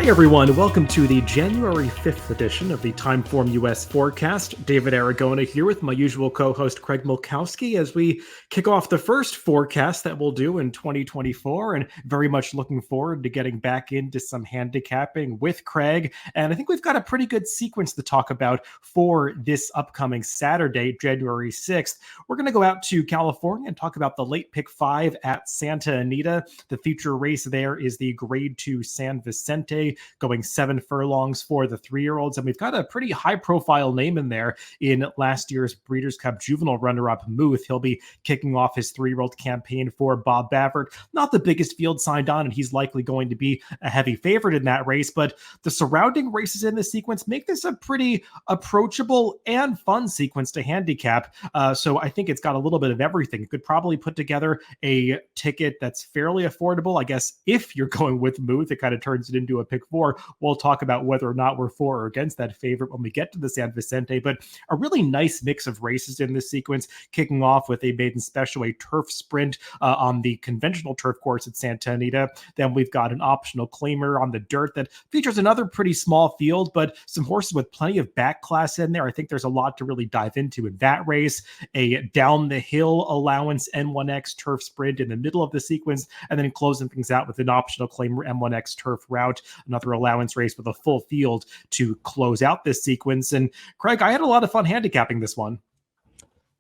Hi, everyone. Welcome to the January 5th edition of the TimeformUS Forecast. David Aragona here with my usual co-host Craig Milkowski as we kick off the first forecast that we'll do in 2024, and very much looking forward to getting back into some handicapping with Craig. And I think we've got a pretty good sequence to talk about for this upcoming Saturday, January 6th. We're going to go out to California and talk about the late pick 5 at Santa Anita. The feature race there is the Grade 2 San Vicente, going 7 furlongs for the 3-year-olds. And we've got a pretty high-profile name in there in last year's Breeders' Cup Juvenile runner-up Muth. He'll be kicking off his 3-year-old campaign for Bob Baffert. Not the biggest field signed on, and he's likely going to be a heavy favorite in that race, but the surrounding races in this sequence make this a pretty approachable and fun sequence to handicap. So I think it's got a little bit of everything. You could probably put together a ticket that's fairly affordable. I guess if you're going with Muth, it kind of turns it into a pick 4. We'll talk about whether or not we're for or against that favorite when we get to the San Vicente, but a really nice mix of races in this sequence, kicking off with a maiden special, a turf sprint on the conventional turf course at Santa Anita. Then we've got an optional claimer on the dirt that features another pretty small field, but some horses with plenty of back class in there. I think there's a lot to really dive into in that race. A down the hill allowance N1X turf sprint in the middle of the sequence, and then closing things out with an optional claimer M1X turf route, another allowance race with a full field to close out this sequence. And Craig, I had a lot of fun handicapping this one.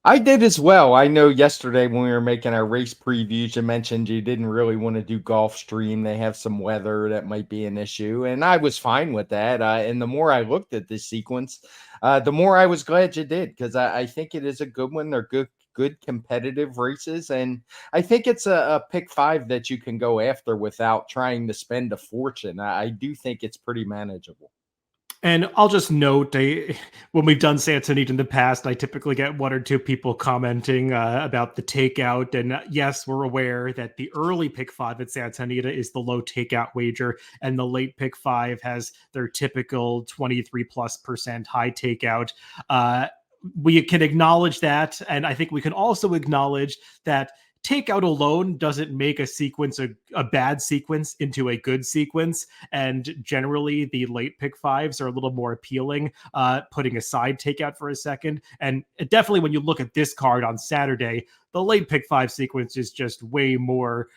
I did as well. I know yesterday when we were making our race previews, you mentioned you didn't really want to do Gulfstream. They have some weather that might be an issue, and I was fine with that. And the more I looked at this sequence, the more I was glad you did, because I think it is a good one. They're good competitive races, and I think it's a pick 5 that you can go after without trying to spend a fortune. I do think it's pretty manageable. And I'll just note, when we've done Santa Anita in the past, I typically get 1 or 2 people commenting about the takeout. And yes, we're aware that the early pick 5 at Santa Anita is the low takeout wager, and the late pick 5 has their typical 23+% high takeout. We can acknowledge that, and I think we can also acknowledge that takeout alone doesn't make a sequence a bad sequence into a good sequence, and generally the late pick 5s are a little more appealing, putting aside takeout for a second. And definitely when you look at this card on Saturday, the late pick 5 sequence is just way more,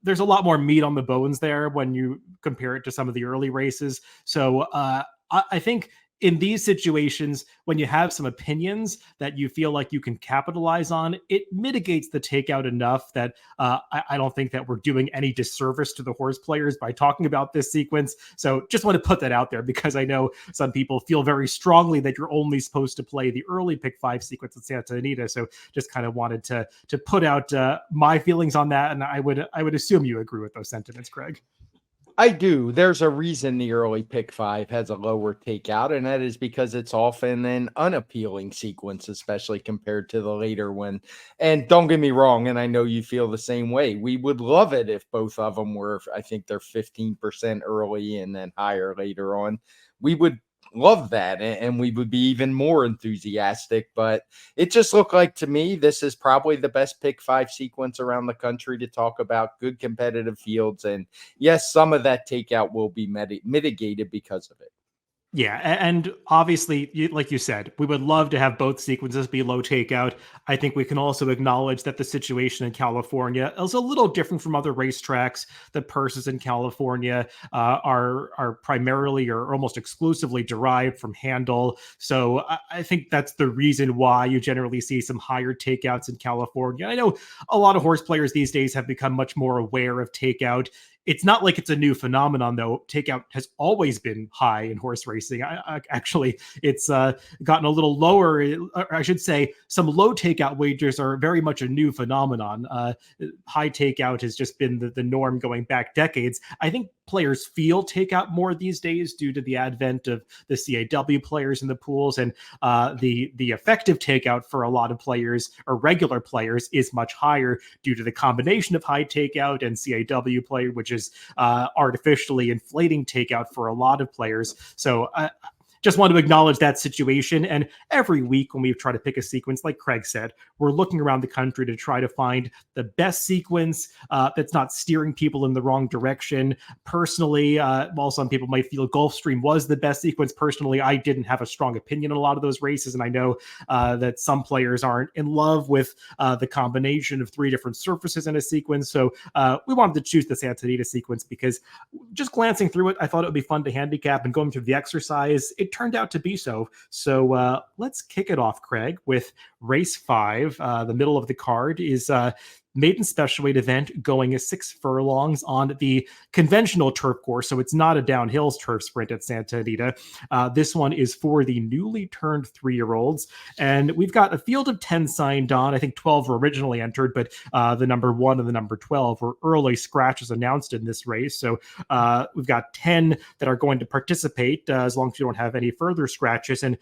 there's a lot more meat on the bones there when you compare it to some of the early races. So I think in these situations, when you have some opinions that you feel like you can capitalize on, it mitigates the takeout enough that I don't think that we're doing any disservice to the horse players by talking about this sequence. So just want to put that out there, because I know some people feel very strongly that you're only supposed to play the early pick 5 sequence at Santa Anita. So just kind of wanted to put out my feelings on that. And I would assume you agree with those sentiments, Craig. I do. There's a reason the early pick 5 has a lower takeout, and that is because it's often an unappealing sequence, especially compared to the later one. And don't get me wrong, and I know you feel the same way. We would love it if both of them were, I think they're 15% early and then higher later on. We would love that, and we would be even more enthusiastic, but it just looked like to me this is probably the best pick 5 sequence around the country to talk about good competitive fields. And yes, some of that takeout will be mitigated because of it. Yeah, and obviously, like you said, we would love to have both sequences be low takeout. I think we can also acknowledge that the situation in California is a little different from other racetracks. The purses in California are primarily or almost exclusively derived from handle. So I think that's the reason why you generally see some higher takeouts in California. I know a lot of horse players these days have become much more aware of takeout. It's not like it's a new phenomenon, though. Takeout has always been high in horse racing. Actually, it's gotten a little lower. Or I should say, some low takeout wagers are very much a new phenomenon. High takeout has just been the norm going back decades. I think players feel takeout more these days due to the advent of the CAW players in the pools, and the effective takeout for a lot of players or regular players is much higher due to the combination of high takeout and CAW play, which is artificially inflating takeout for a lot of players. So just want to acknowledge that situation. And every week when we try to pick a sequence, like Craig said, we're looking around the country to try to find the best sequence that's not steering people in the wrong direction. Personally, while some people might feel Gulfstream was the best sequence, personally, I didn't have a strong opinion on a lot of those races. And I know that some players aren't in love with the combination of three different surfaces in a sequence. So we wanted to choose the Santa Anita sequence because just glancing through it, I thought it would be fun to handicap, and going through the exercise, it turned out to be so. So let's kick it off, Craig, with race 5. The middle of the card is Maiden special weight event going 6 furlongs on the conventional turf course. So it's not a downhill turf sprint at Santa Anita. This one is for the newly turned 3-year-olds. And we've got a field of 10 signed on. I think 12 were originally entered, but the number 1 and the number 12 were early scratches announced in this race. So we've got 10 that are going to participate as long as you don't have any further scratches. And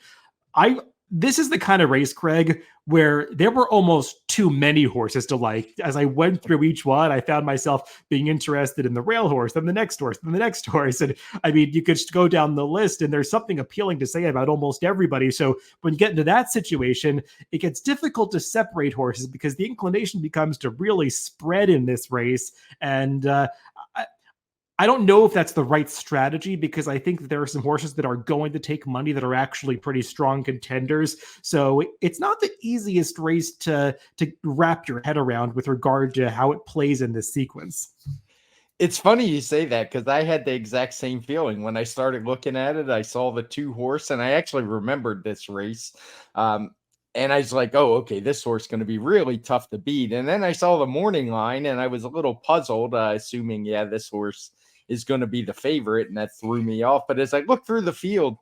this is the kind of race, Craig, where there were almost too many horses to like. As I went through each one, I found myself being interested in the rail horse, then the next horse, then the next horse. And I mean, you could just go down the list and there's something appealing to say about almost everybody. So when you get into that situation, it gets difficult to separate horses because the inclination becomes to really spread in this race. And I don't know if that's the right strategy because I think that there are some horses that are going to take money that are actually pretty strong contenders. So it's not the easiest race to wrap your head around with regard to how it plays in this sequence. It's funny you say that because I had the exact same feeling when I started looking at it. I saw the 2 horse and I actually remembered this race. And I was like, oh, okay, this horse is going to be really tough to beat. And then I saw the morning line and I was a little puzzled, assuming, yeah, this horse is going to be the favorite. And that threw me off. But as I look through the field,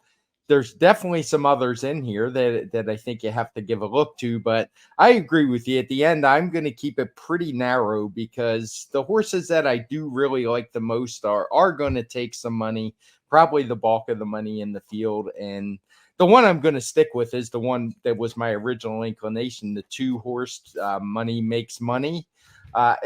there's definitely some others in here that I think you have to give a look to. But I agree with you. At the end, I'm going to keep it pretty narrow because the horses that I do really like the most are going to take some money, probably the bulk of the money in the field. And the one I'm going to stick with is the one that was my original inclination, the 2 horse Money Makes Money. I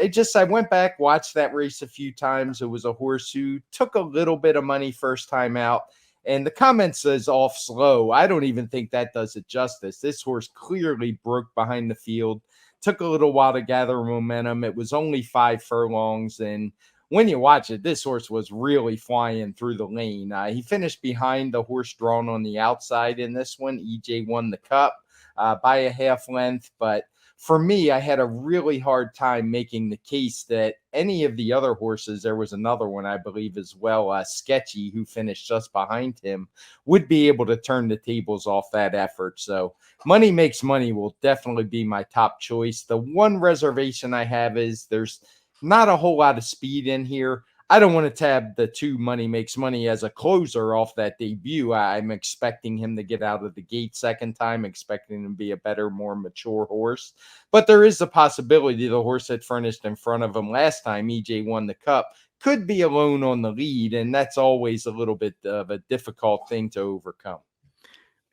went back, watched that race a few times. It was a horse who took a little bit of money first time out. And the comment says off slow. I don't even think that does it justice. This horse clearly broke behind the field, took a little while to gather momentum. It was only 5 furlongs. And when you watch it, this horse was really flying through the lane. He finished behind the horse drawn on the outside in this one. EJ won the Cup by a half length. But for me, I had a really hard time making the case that any of the other horses, there was another one, I believe, as well, Sketchy, who finished just behind him, would be able to turn the tables off that effort. So Money Makes Money will definitely be my top choice. The one reservation I have is there's not a whole lot of speed in here. I don't want to tab the 2 Money Makes Money as a closer off that debut. I'm expecting him to get out of the gate second time, expecting him to be a better, more mature horse. But there is a possibility the horse that furnished in front of him last time, EJ won the Cup, could be alone on the lead. And that's always a little bit of a difficult thing to overcome.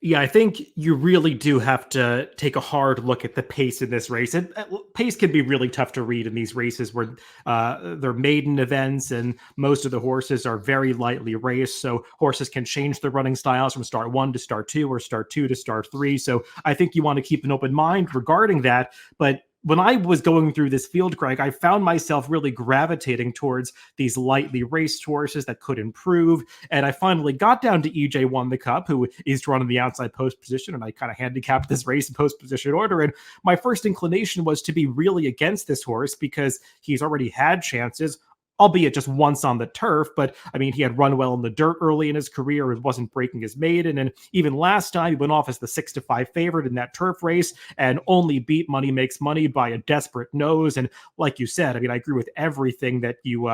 Yeah, I think you really do have to take a hard look at the pace in this race. And pace can be really tough to read in these races where they're maiden events and most of the horses are very lightly raced. So horses can change their running styles from start 1 to start 2 or start 2 to start 3. So I think you want to keep an open mind regarding that. But when I was going through this field, Craig, I found myself really gravitating towards these lightly raced horses that could improve. And I finally got down to EJ Won the Cup, who is drawn in the outside post position. And I kind of handicapped this race in post position order. And my first inclination was to be really against this horse because he's already had chances, albeit just once on the turf. But I mean, he had run well in the dirt early in his career. It wasn't breaking his maiden. And even last time he went off as the 6-5 favorite in that turf race and only beat Money Makes Money by a desperate nose. And like you said, I mean, I agree with everything that you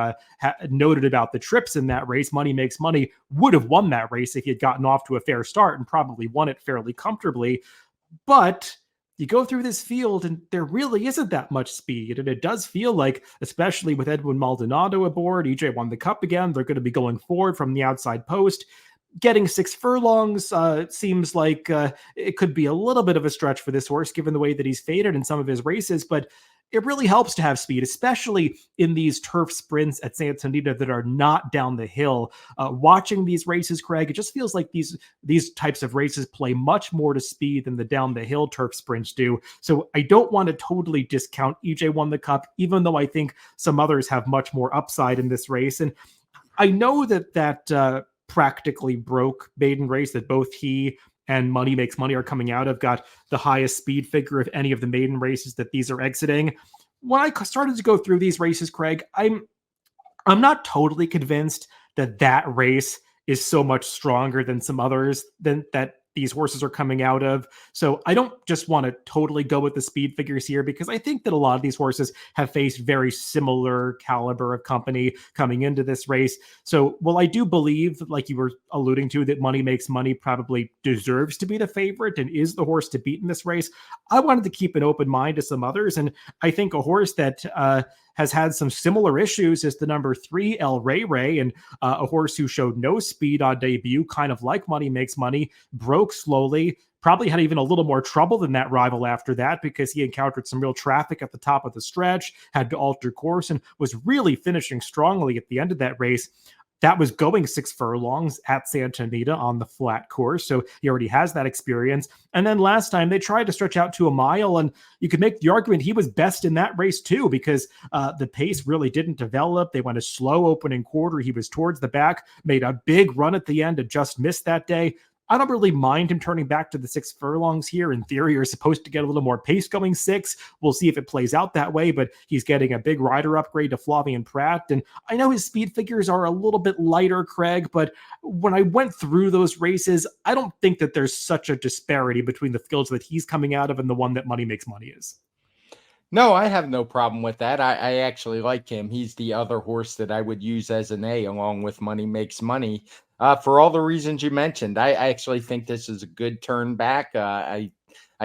noted about the trips in that race. Money Makes Money would have won that race if he had gotten off to a fair start and probably won it fairly comfortably. But you go through this field and there really isn't that much speed. And it does feel like, especially with Edwin Maldonado aboard, EJ Won the Cup again, they're going to be going forward from the outside post. Getting 6 furlongs seems like it could be a little bit of a stretch for this horse, given the way that he's faded in some of his races. But it really helps to have speed, especially in these turf sprints at Santa Anita that are not down the hill. Watching these races, Craig, it just feels like these types of races play much more to speed than the down the hill turf sprints do. So I don't want to totally discount EJ won the Cup, even though I think some others have much more upside in this race. And I know that practically broke maiden race that both he and Money Makes Money are coming out of got the highest speed figure of any of the maiden races that these are exiting. When I started to go through these races, Craig, I'm not totally convinced that race is so much stronger than some others than that these horses are coming out of. So I don't just want to totally go with the speed figures here, because I think that a lot of these horses have faced very similar caliber of company coming into this race. So while I do believe, like you were alluding to, that Money Makes Money probably deserves to be the favorite and is the horse to beat in this race, I wanted to keep an open mind to some others. And I think a horse that has had some similar issues is the number 3 El Rey Rey, and a horse who showed no speed on debut, kind of like Money Makes Money, broke slowly, probably had even a little more trouble than that rival after that, because he encountered some real traffic at the top of the stretch, had to alter course, and was really finishing strongly at the end of that race. That was going 6 furlongs at Santa Anita on the flat course, so he already has that experience. And then last time they tried to stretch out to a mile, and you could make the argument he was best in that race too, because the pace really didn't develop. They went a slow opening quarter. He was towards the back, made a big run at the end and just missed that day. I don't really mind him turning back to the 6 furlongs here. In theory, you're supposed to get a little more pace going 6. We'll see if it plays out that way, but he's getting a big rider upgrade to Flavien Prat. And I know his speed figures are a little bit lighter, Craig, but when I went through those races, I don't think that there's such a disparity between the fields that he's coming out of and the one that Money Makes Money is. No, I have no problem with that. I actually like him. He's the other horse that I would use as an A along with Money Makes Money. For all the reasons you mentioned, I actually think this is a good turn back. I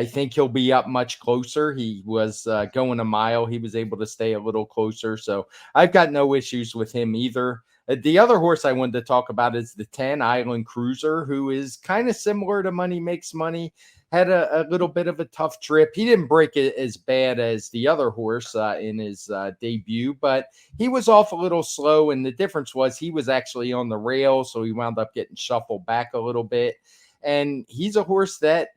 think he'll be up much closer. He was going a mile. He was able to stay a little closer. So I've got no issues with him either. The other horse I wanted to talk about is the 10 Island Cruiser, who is kind of similar to Money Makes Money. Had a little bit of a tough trip. He didn't break it as bad as the other horse in his debut, but he was off a little slow. And the difference was he was actually on the rail, so he wound up getting shuffled back a little bit. And he's a horse that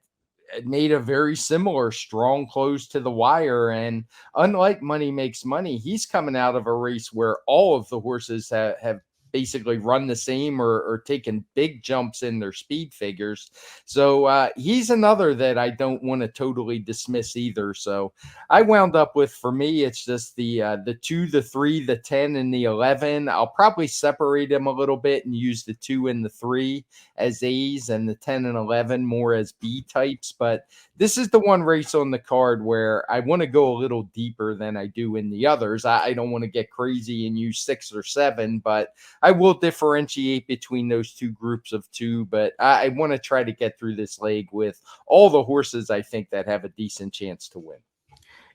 made a very similar strong close to the wire. And unlike Money Makes Money, he's coming out of a race where all of the horses have basically run the same or taken big jumps in their speed figures. So he's another that I don't want to totally dismiss either. So I wound up with, for me, it's just the 2, the 3, the 10, and the 11. I'll probably separate them a little bit and use the 2 and the 3 as A's and the 10 and 11 more as B types. But this is the one race on the card where I want to go a little deeper than I do in the others. I don't want to get crazy and use 6 or 7, but I will differentiate between those two groups of 2. But I want to try to get through this leg with all the horses I think that have a decent chance to win.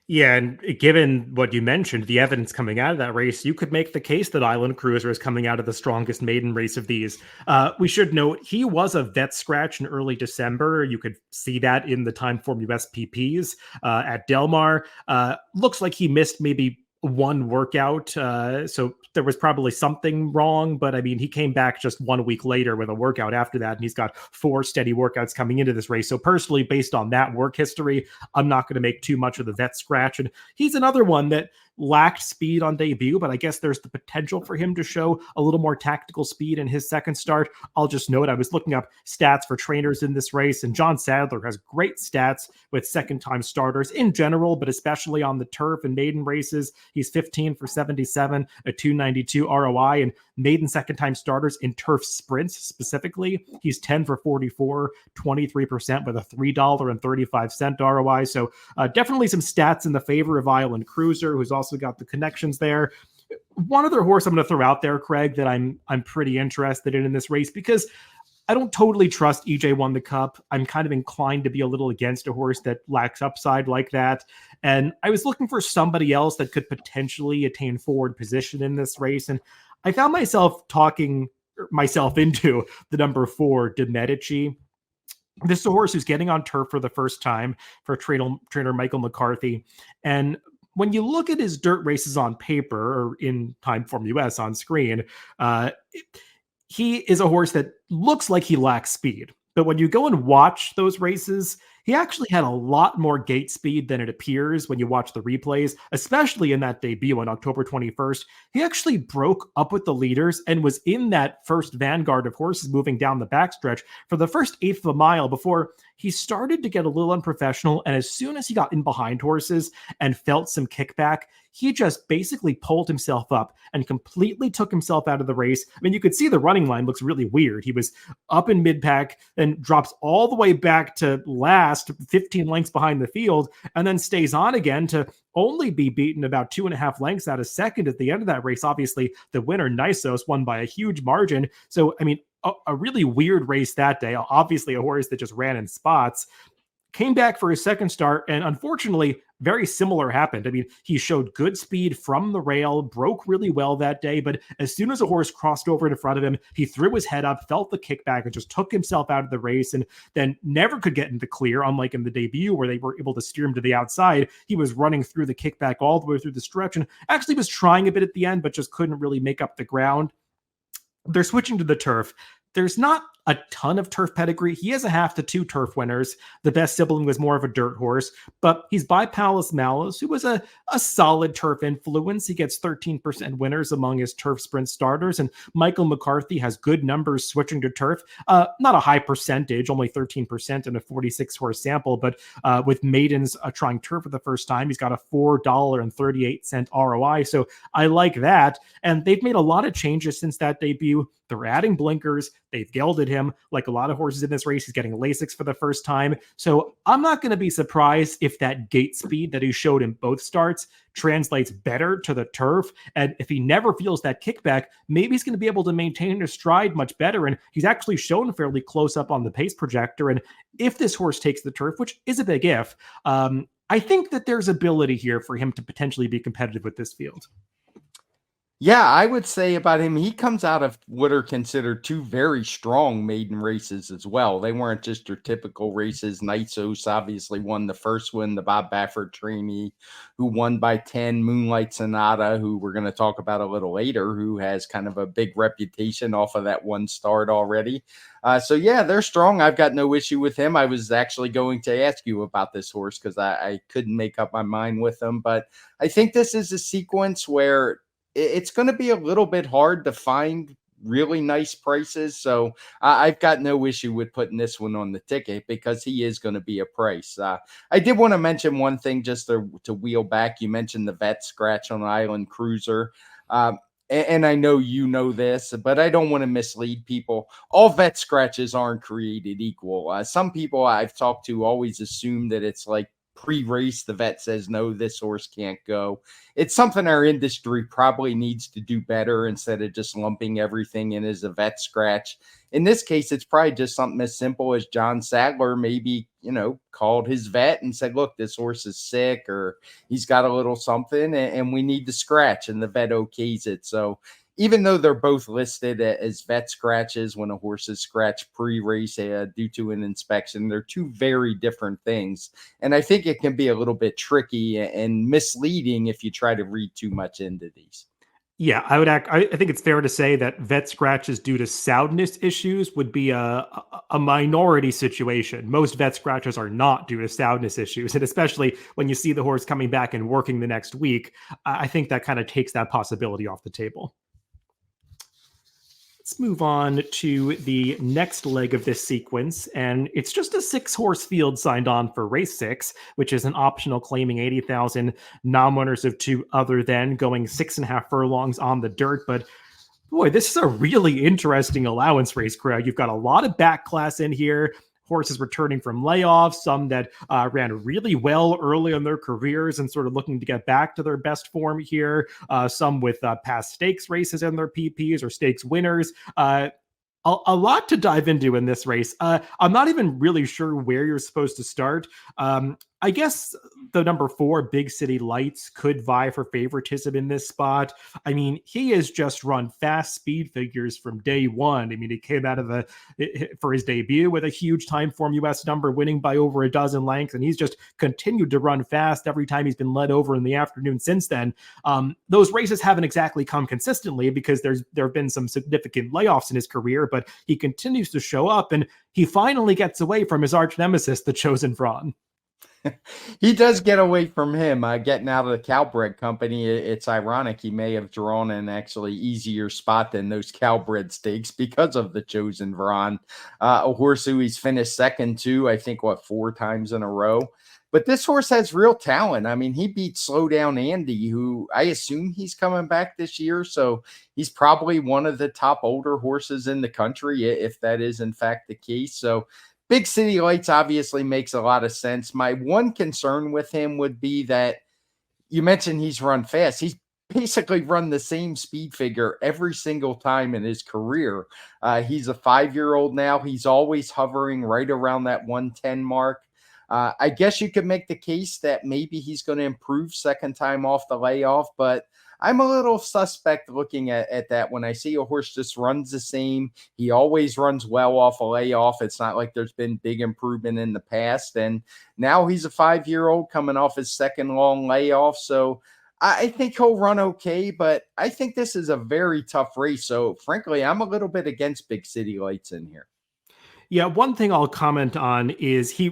Yeah, and given what you mentioned, the evidence coming out of that race, you could make the case that Island Cruiser is coming out of the strongest maiden race of these. We should note he was a vet scratch in early December. You could see that in the TimeformUS PPs at Del Mar. Looks like he missed maybe one workout, so there was probably something wrong, but I mean, he came back just 1 week later with a workout after that, and he's got 4 steady workouts coming into this race. So personally, based on that work history, I'm not going to make too much of the vet scratch. And he's another one that lacked speed on debut, but I guess there's the potential for him to show a little more tactical speed in his second start. I'll just note I was looking up stats for trainers in this race, and John Sadler has great stats with second-time starters in general, but especially on the turf and maiden races. He's 15 for 77, a 292 ROI, and maiden second-time starters in turf sprints specifically. He's 10 for 44, 23% with a $3.35 ROI. So definitely some stats in the favor of Island Cruiser, who's also got the connections there. One other horse I'm going to throw out there, Craig, that I'm pretty interested in this race, because I don't totally trust EJ won the Cup. I'm kind of inclined to be a little against a horse that lacks upside like that. And I was looking for somebody else that could potentially attain forward position in this race. And I found myself talking myself into the number 4, De Medici. This is a horse who's getting on turf for the first time for trainer Michael McCarthy. And when you look at his dirt races on paper or in Timeform US on screen, uh, he is a horse that looks like he lacks speed. But when you go and watch those races, he actually had a lot more gate speed than it appears when you watch the replays, especially in that debut on October 21st. He actually broke up with the leaders and was in that first vanguard of horses moving down the backstretch for the first eighth of a mile before he started to get a little unprofessional. And as soon as he got in behind horses and felt some kickback, he just basically pulled himself up and completely took himself out of the race. I mean, you could see the running line looks really weird. He was up in mid-pack, then drops all the way back to last, 15 lengths behind the field, and then stays on again to only be beaten about 2.5 lengths out of second at the end of that race. Obviously, the winner, Nisos, won by a huge margin. So, I mean, a really weird race that day. Obviously, a horse that just ran in spots. Came back for his second start, and unfortunately, very similar happened. I mean, he showed good speed from the rail, broke really well that day, but as soon as a horse crossed over in front of him, he threw his head up, felt the kickback, and just took himself out of the race, and then never could get into clear, unlike in the debut where they were able to steer him to the outside. He was running through the kickback all the way through the stretch, and actually was trying a bit at the end, but just couldn't really make up the ground. They're switching to the turf. There's not a ton of turf pedigree. He has a half to two turf winners. The best sibling was more of a dirt horse, but he's by Palace Mallows, who was a solid turf influence. He gets 13% winners among his turf sprint starters, and Michael McCarthy has good numbers switching to turf. Not a high percentage, only 13% in a 46 horse sample, but with Maiden's trying turf for the first time, he's got a $4.38 ROI. So I like that. And they've made a lot of changes since that debut. They're adding blinkers. They've gelded him like a lot of horses in this race. He's getting Lasix for the first time. So I'm not going to be surprised if that gate speed that he showed in both starts translates better to the turf. And if he never feels that kickback, maybe he's going to be able to maintain his stride much better. And he's actually shown fairly close up on the pace projector. And if this horse takes the turf, which is a big if, I think that there's ability here for him to potentially be competitive with this field. Yeah, I would say about him, he comes out of what are considered two very strong maiden races as well. They weren't just your typical races. Nisos obviously won the first one, the Bob Baffert trainee, who won by 10, Moonlight Sonata, who we're going to talk about a little later, who has kind of a big reputation off of that one start already. So yeah, they're strong. I've got no issue with him. I was actually going to ask you about this horse because I couldn't make up my mind with him. But I think this is a sequence where it's going to be a little bit hard to find really nice prices. So I've got no issue with putting this one on the ticket because he is going to be a price. I did want to mention one thing just to wheel back. You mentioned the vet scratch on Island Cruiser. And I know you know this, but I don't want to mislead people. All vet scratches aren't created equal. Some people I've talked to always assume that it's like pre-race, the vet says, no, this horse can't go. It's something our industry probably needs to do better instead of just lumping everything in as a vet scratch. In this case, it's probably just something as simple as John Sadler maybe, called his vet and said, look, this horse is sick or he's got a little something and we need to scratch, and the vet okays it. So even though they're both listed as vet scratches when a horse is scratched pre-race due to an inspection, they're two very different things. And I think it can be a little bit tricky and misleading if you try to read too much into these. Yeah, I think it's fair to say that vet scratches due to soundness issues would be a minority situation. Most vet scratches are not due to soundness issues. And especially when you see the horse coming back and working the next week, I think that kind of takes that possibility off the table. Let's move on to the next leg of this sequence, and it's just a 6-horse field signed on for race 6, which is an optional claiming 80,000 non-winners of 2 other than going 6.5 furlongs on the dirt. But boy, this is a really interesting allowance race, Craig. You've got a lot of back class in here. Horses returning from layoffs, some that ran really well early in their careers and sort of looking to get back to their best form here. Some with past stakes races in their PPs or stakes winners. A lot to dive into in this race. I'm not even really sure where you're supposed to start. I guess the number 4 Big City Lights could vie for favoritism in this spot. I mean, he has just run fast speed figures from day one. I mean, he came out of for his debut with a huge TimeformUS number, winning by over a dozen lengths, and he's just continued to run fast every time he's been led over in the afternoon since then. Those races haven't exactly come consistently because there have been some significant layoffs in his career, but he continues to show up, and he finally gets away from his arch nemesis, the Chosen Vron. He does get away from him getting out of the Cowbred company. It's ironic he may have drawn an actually easier spot than those Cowbred stakes because of the Chosen Vron, a horse who he's finished second to, I think, 4 times in a row. But this horse has real talent. I mean, he beat Slow Down Andy, who I assume he's coming back this year. So he's probably one of the top older horses in the country, if that is in fact the case. So Big City Lights obviously makes a lot of sense. My one concern with him would be that you mentioned he's run fast. He's basically run the same speed figure every single time in his career. He's a 5-year-old now. He's always hovering right around that 110 mark. I guess you could make the case that maybe he's going to improve second time off the layoff, but I'm a little suspect looking at that when I see a horse just runs the same. He always runs well off a layoff. It's not like there's been big improvement in the past. And now he's a 5-year-old coming off his second long layoff. So I think he'll run okay, but I think this is a very tough race. So frankly, I'm a little bit against Big City Lights in here. Yeah, one thing I'll comment on is he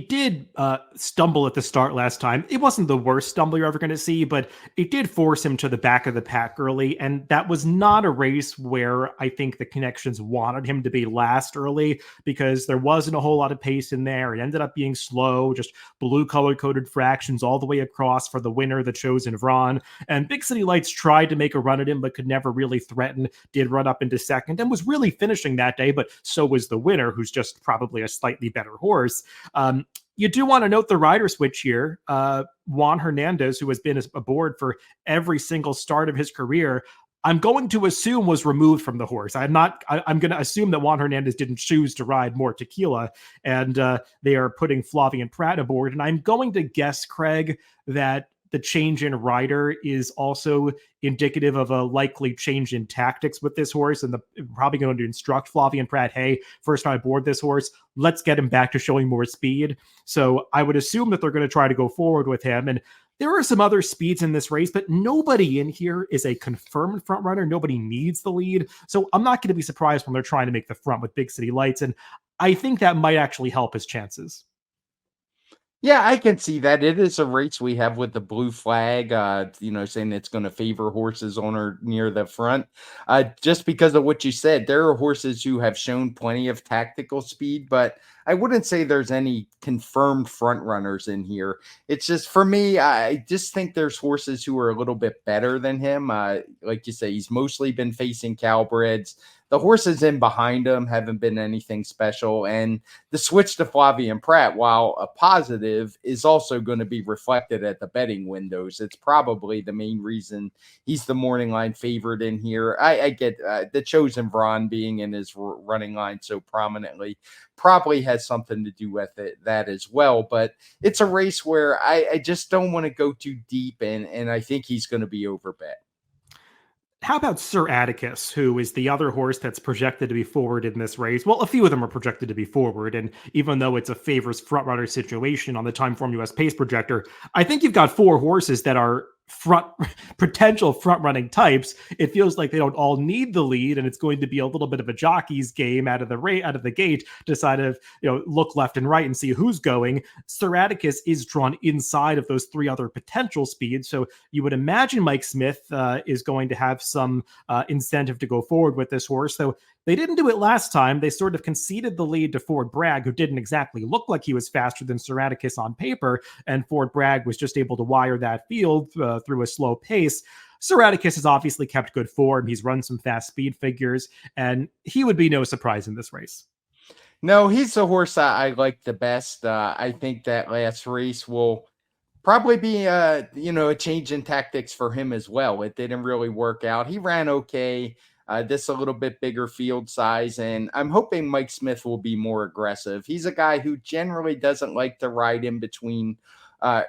did stumble at the start last time. It wasn't the worst stumble you're ever going to see, but it did force him to the back of the pack early, and that was not a race where I think the connections wanted him to be last early because there wasn't a whole lot of pace in there. It ended up being slow, just blue color-coded fractions all the way across for the winner, the Chosen Vron. And Big City Lights tried to make a run at him, but could never really threaten, did run up into second, and was really finishing that day, but so was the winner, who's just probably a slightly better horse. You do want to note the rider switch here. Juan Hernandez, who has been aboard for every single start of his career, I'm going to assume was removed from the horse. I'm going to assume that Juan Hernandez didn't choose to ride more tequila, and they are putting Flavien Prat aboard. And I'm going to guess, Craig, that the change in rider is also indicative of a likely change in tactics with this horse, and probably going to instruct Flavien Prat, hey, first time aboard this horse, let's get him back to showing more speed. So I would assume that they're going to try to go forward with him. And there are some other speeds in this race, but nobody in here is a confirmed front runner. Nobody needs the lead. So I'm not going to be surprised when they're trying to make the front with Big City Lights. And I think that might actually help his chances. Yeah, I can see that. It is a race we have with the blue flag, saying it's going to favor horses on or near the front. Just because of what you said, there are horses who have shown plenty of tactical speed, but I wouldn't say there's any confirmed front runners in here. It's just, for me, I just think there's horses who are a little bit better than him. Like you say, he's mostly been facing Cowbreds. The horses in behind him haven't been anything special. And the switch to Flavien Prat, while a positive, is also going to be reflected at the betting windows. It's probably the main reason he's the morning line favorite in here. I get the Chosen Vron being in his running line so prominently probably has something to do with that as well. But it's a race where I just don't want to go too deep, and I think he's going to be overbet. How about Sir Atticus, who is the other horse that's projected to be forward in this race? Well, a few of them are projected to be forward, and even though it's a favors frontrunner situation on the TimeformUS pace projector, I think you've got 4 horses that are potential front running types. It feels like they don't all need the lead, and it's going to be a little bit of a jockey's game out of the gate to decide to look left and right and see who's going. Sir Atticus is drawn inside of those 3 other potential speeds, so you would imagine Mike Smith is going to have some incentive to go forward with this horse. So they didn't do it last time. They sort of conceded the lead to Ford Bragg, who didn't exactly look like he was faster than Sir Atticus on paper, and Ford Bragg was just able to wire that field through a slow pace. Sir Atticus has obviously kept good form. He's run some fast speed figures, and he would be no surprise in this race. No, he's the horse I like the best. I think that last race will probably be a change in tactics for him as well. It didn't really work out. He ran okay. This a little bit bigger field size, and I'm hoping Mike Smith will be more aggressive. He's a guy who generally doesn't like to ride in between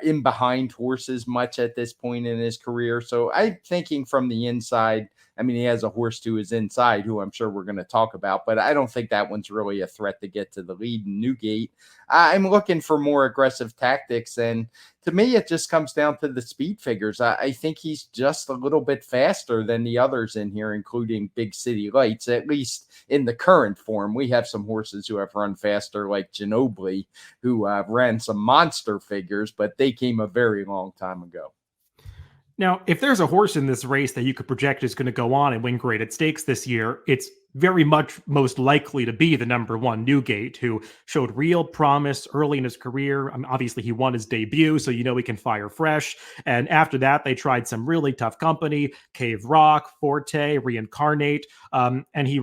in behind horses much at this point in his career. So I'm thinking from the inside. I mean, he has a horse to his inside, who I'm sure we're going to talk about, but I don't think that one's really a threat to get to the lead in Newgate. I'm looking for more aggressive tactics, and to me, it just comes down to the speed figures. I think he's just a little bit faster than the others in here, including Big City Lights, at least in the current form. We have some horses who have run faster, like Ginobili, who ran some monster figures, but they came a very long time ago. Now, if there's a horse in this race that you could project is going to go on and win graded stakes this year, it's very much most likely to be the number one Newgate, who showed real promise early in his career. I mean, obviously, he won his debut, so you know he can fire fresh. And after that, they tried some really tough company: Cave Rock, Forte, Reincarnate. And he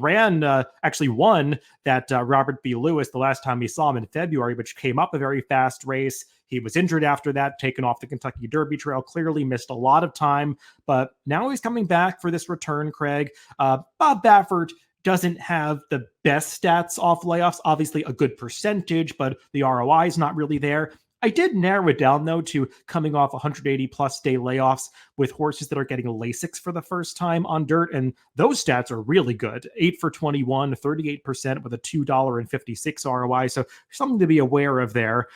actually won that Robert B. Lewis the last time we saw him in February, which came up a very fast race. He was injured after that, taken off the Kentucky Derby trail, clearly missed a lot of time, but now he's coming back for this return, Craig. Bob Baffert doesn't have the best stats off layoffs, obviously a good percentage, but the ROI is not really there. I did narrow it down, though, to coming off 180 plus day layoffs with horses that are getting Lasix for the first time on dirt. And those stats are really good. 8 for 21, 38% with a $2.56 ROI. So something to be aware of there.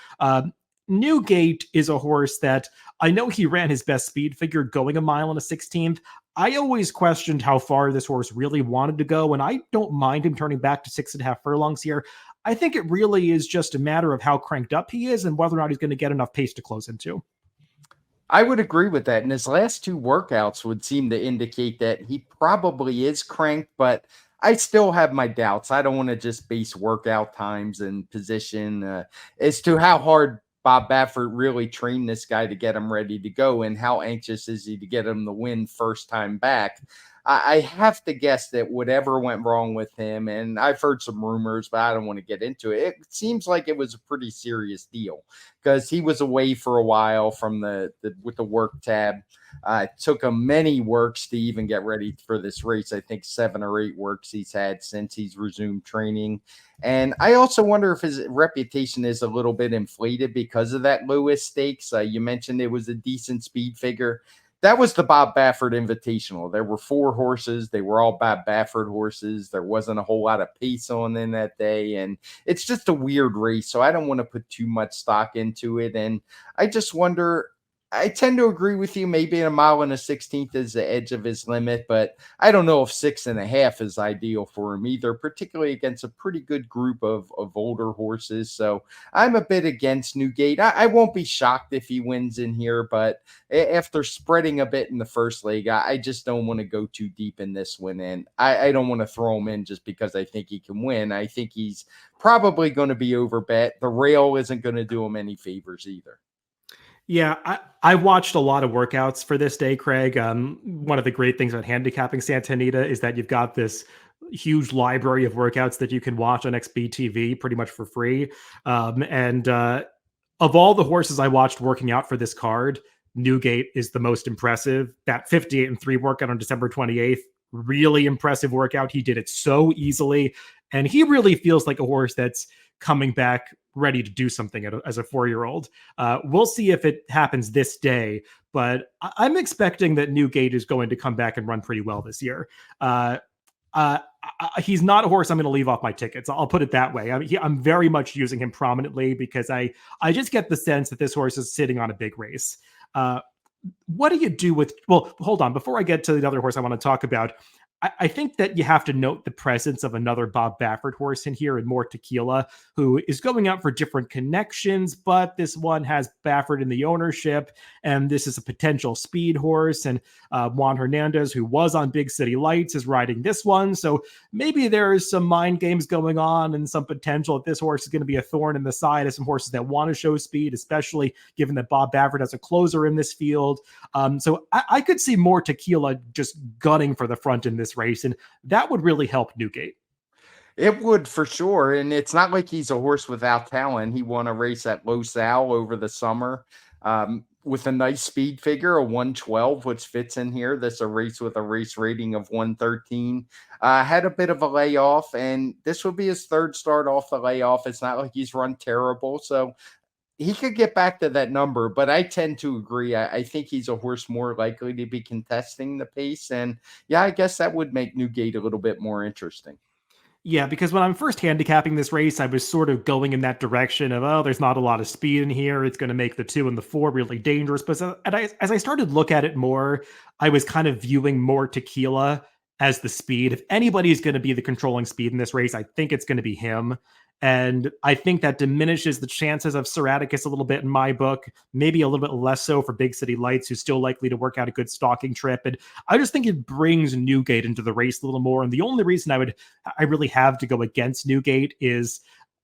Newgate is a horse that I know he ran his best speed figure going a mile and a 16th. I always questioned how far this horse really wanted to go, and I don't mind him turning back to 6.5 furlongs here. I think it really is just a matter of how cranked up he is and whether or not he's going to get enough pace to close into. I would agree with that. And his last two workouts would seem to indicate that he probably is cranked, but I still have my doubts. I don't want to just base workout times and position as to how hard Bob Baffert really trained this guy to get him ready to go, and how anxious is he to get him the win first time back. I have to guess that whatever went wrong with him, and I've heard some rumors, but I don't want to get into it. It seems like it was a pretty serious deal because he was away for a while from with the work tab. It took him many works to even get ready for this race. I think 7 or 8 works he's had since he's resumed training. And I also wonder if his reputation is a little bit inflated because of that Lewis Stakes. You mentioned it was a decent speed figure. That was the Bob Baffert Invitational. There were 4 horses. They were all Bob Baffert horses. There wasn't a whole lot of pace on them that day. And it's just a weird race. So I don't want to put too much stock into it. And I just wonder, I tend to agree with you. Maybe a mile and a 16th is the edge of his limit, but I don't know if 6.5 is ideal for him either, particularly against a pretty good group of older horses. So I'm a bit against Newgate. I won't be shocked if he wins in here, but after spreading a bit in the first leg, I just don't want to go too deep in this one. And I don't want to throw him in just because I think he can win. I think he's probably going to be overbet. The rail isn't going to do him any favors either. Yeah, I watched a lot of workouts for this day, Craig. One of the great things about handicapping Santa Anita is that you've got this huge library of workouts that you can watch on XBTV pretty much for free. And of all the horses I watched working out for this card, Newgate is the most impressive. That 58-3 workout on December 28th, really impressive workout. He did it so easily. And he really feels like a horse that's coming back ready to do something as a 4-year-old. We'll see if it happens this day, but I'm expecting that Newgate is going to come back and run pretty well this year. He's not a horse I'm going to leave off my tickets. I'll put it that way. I'm very much using him prominently because I just get the sense that this horse is sitting on a big race. What do you do with, well, hold on. Before I get to the other horse I want to talk about, I think that you have to note the presence of another Bob Baffert horse in here and more Tequila, who is going out for different connections, but this one has Baffert in the ownership, and this is a potential speed horse. And Juan Hernandez, who was on Big City Lights, is riding this one. So maybe there's some mind games going on and some potential that this horse is going to be a thorn in the side of some horses that want to show speed, especially given that Bob Baffert has a closer in this field. So I could see more Tequila just gunning for the front in this race, and that would really help Newgate. It would for sure. And it's not like he's a horse without talent. He won a race at Los Al over the summer with a nice speed figure, a 112, which fits in here. That's a race with a race rating of 113. Had a bit of a layoff, and this will be his 3rd start off the layoff. It's not like he's run terrible. So he could get back to that number, but I tend to agree. I think he's a horse more likely to be contesting the pace. And yeah, I guess that would make Newgate a little bit more interesting. Yeah, because when I'm first handicapping this race, I was sort of going in that direction of, oh, there's not a lot of speed in here. It's going to make the 2 and the 4 really dangerous. But as I started to look at it more, I was kind of viewing more Tequila as the speed. If anybody's going to be the controlling speed in this race, I think it's going to be him. And I think that diminishes the chances of Seraticus a little bit in my book, maybe a little bit less so for Big City Lights, who's still likely to work out a good stalking trip. And I just think it brings Newgate into the race a little more. And the only reason I really have to go against Newgate is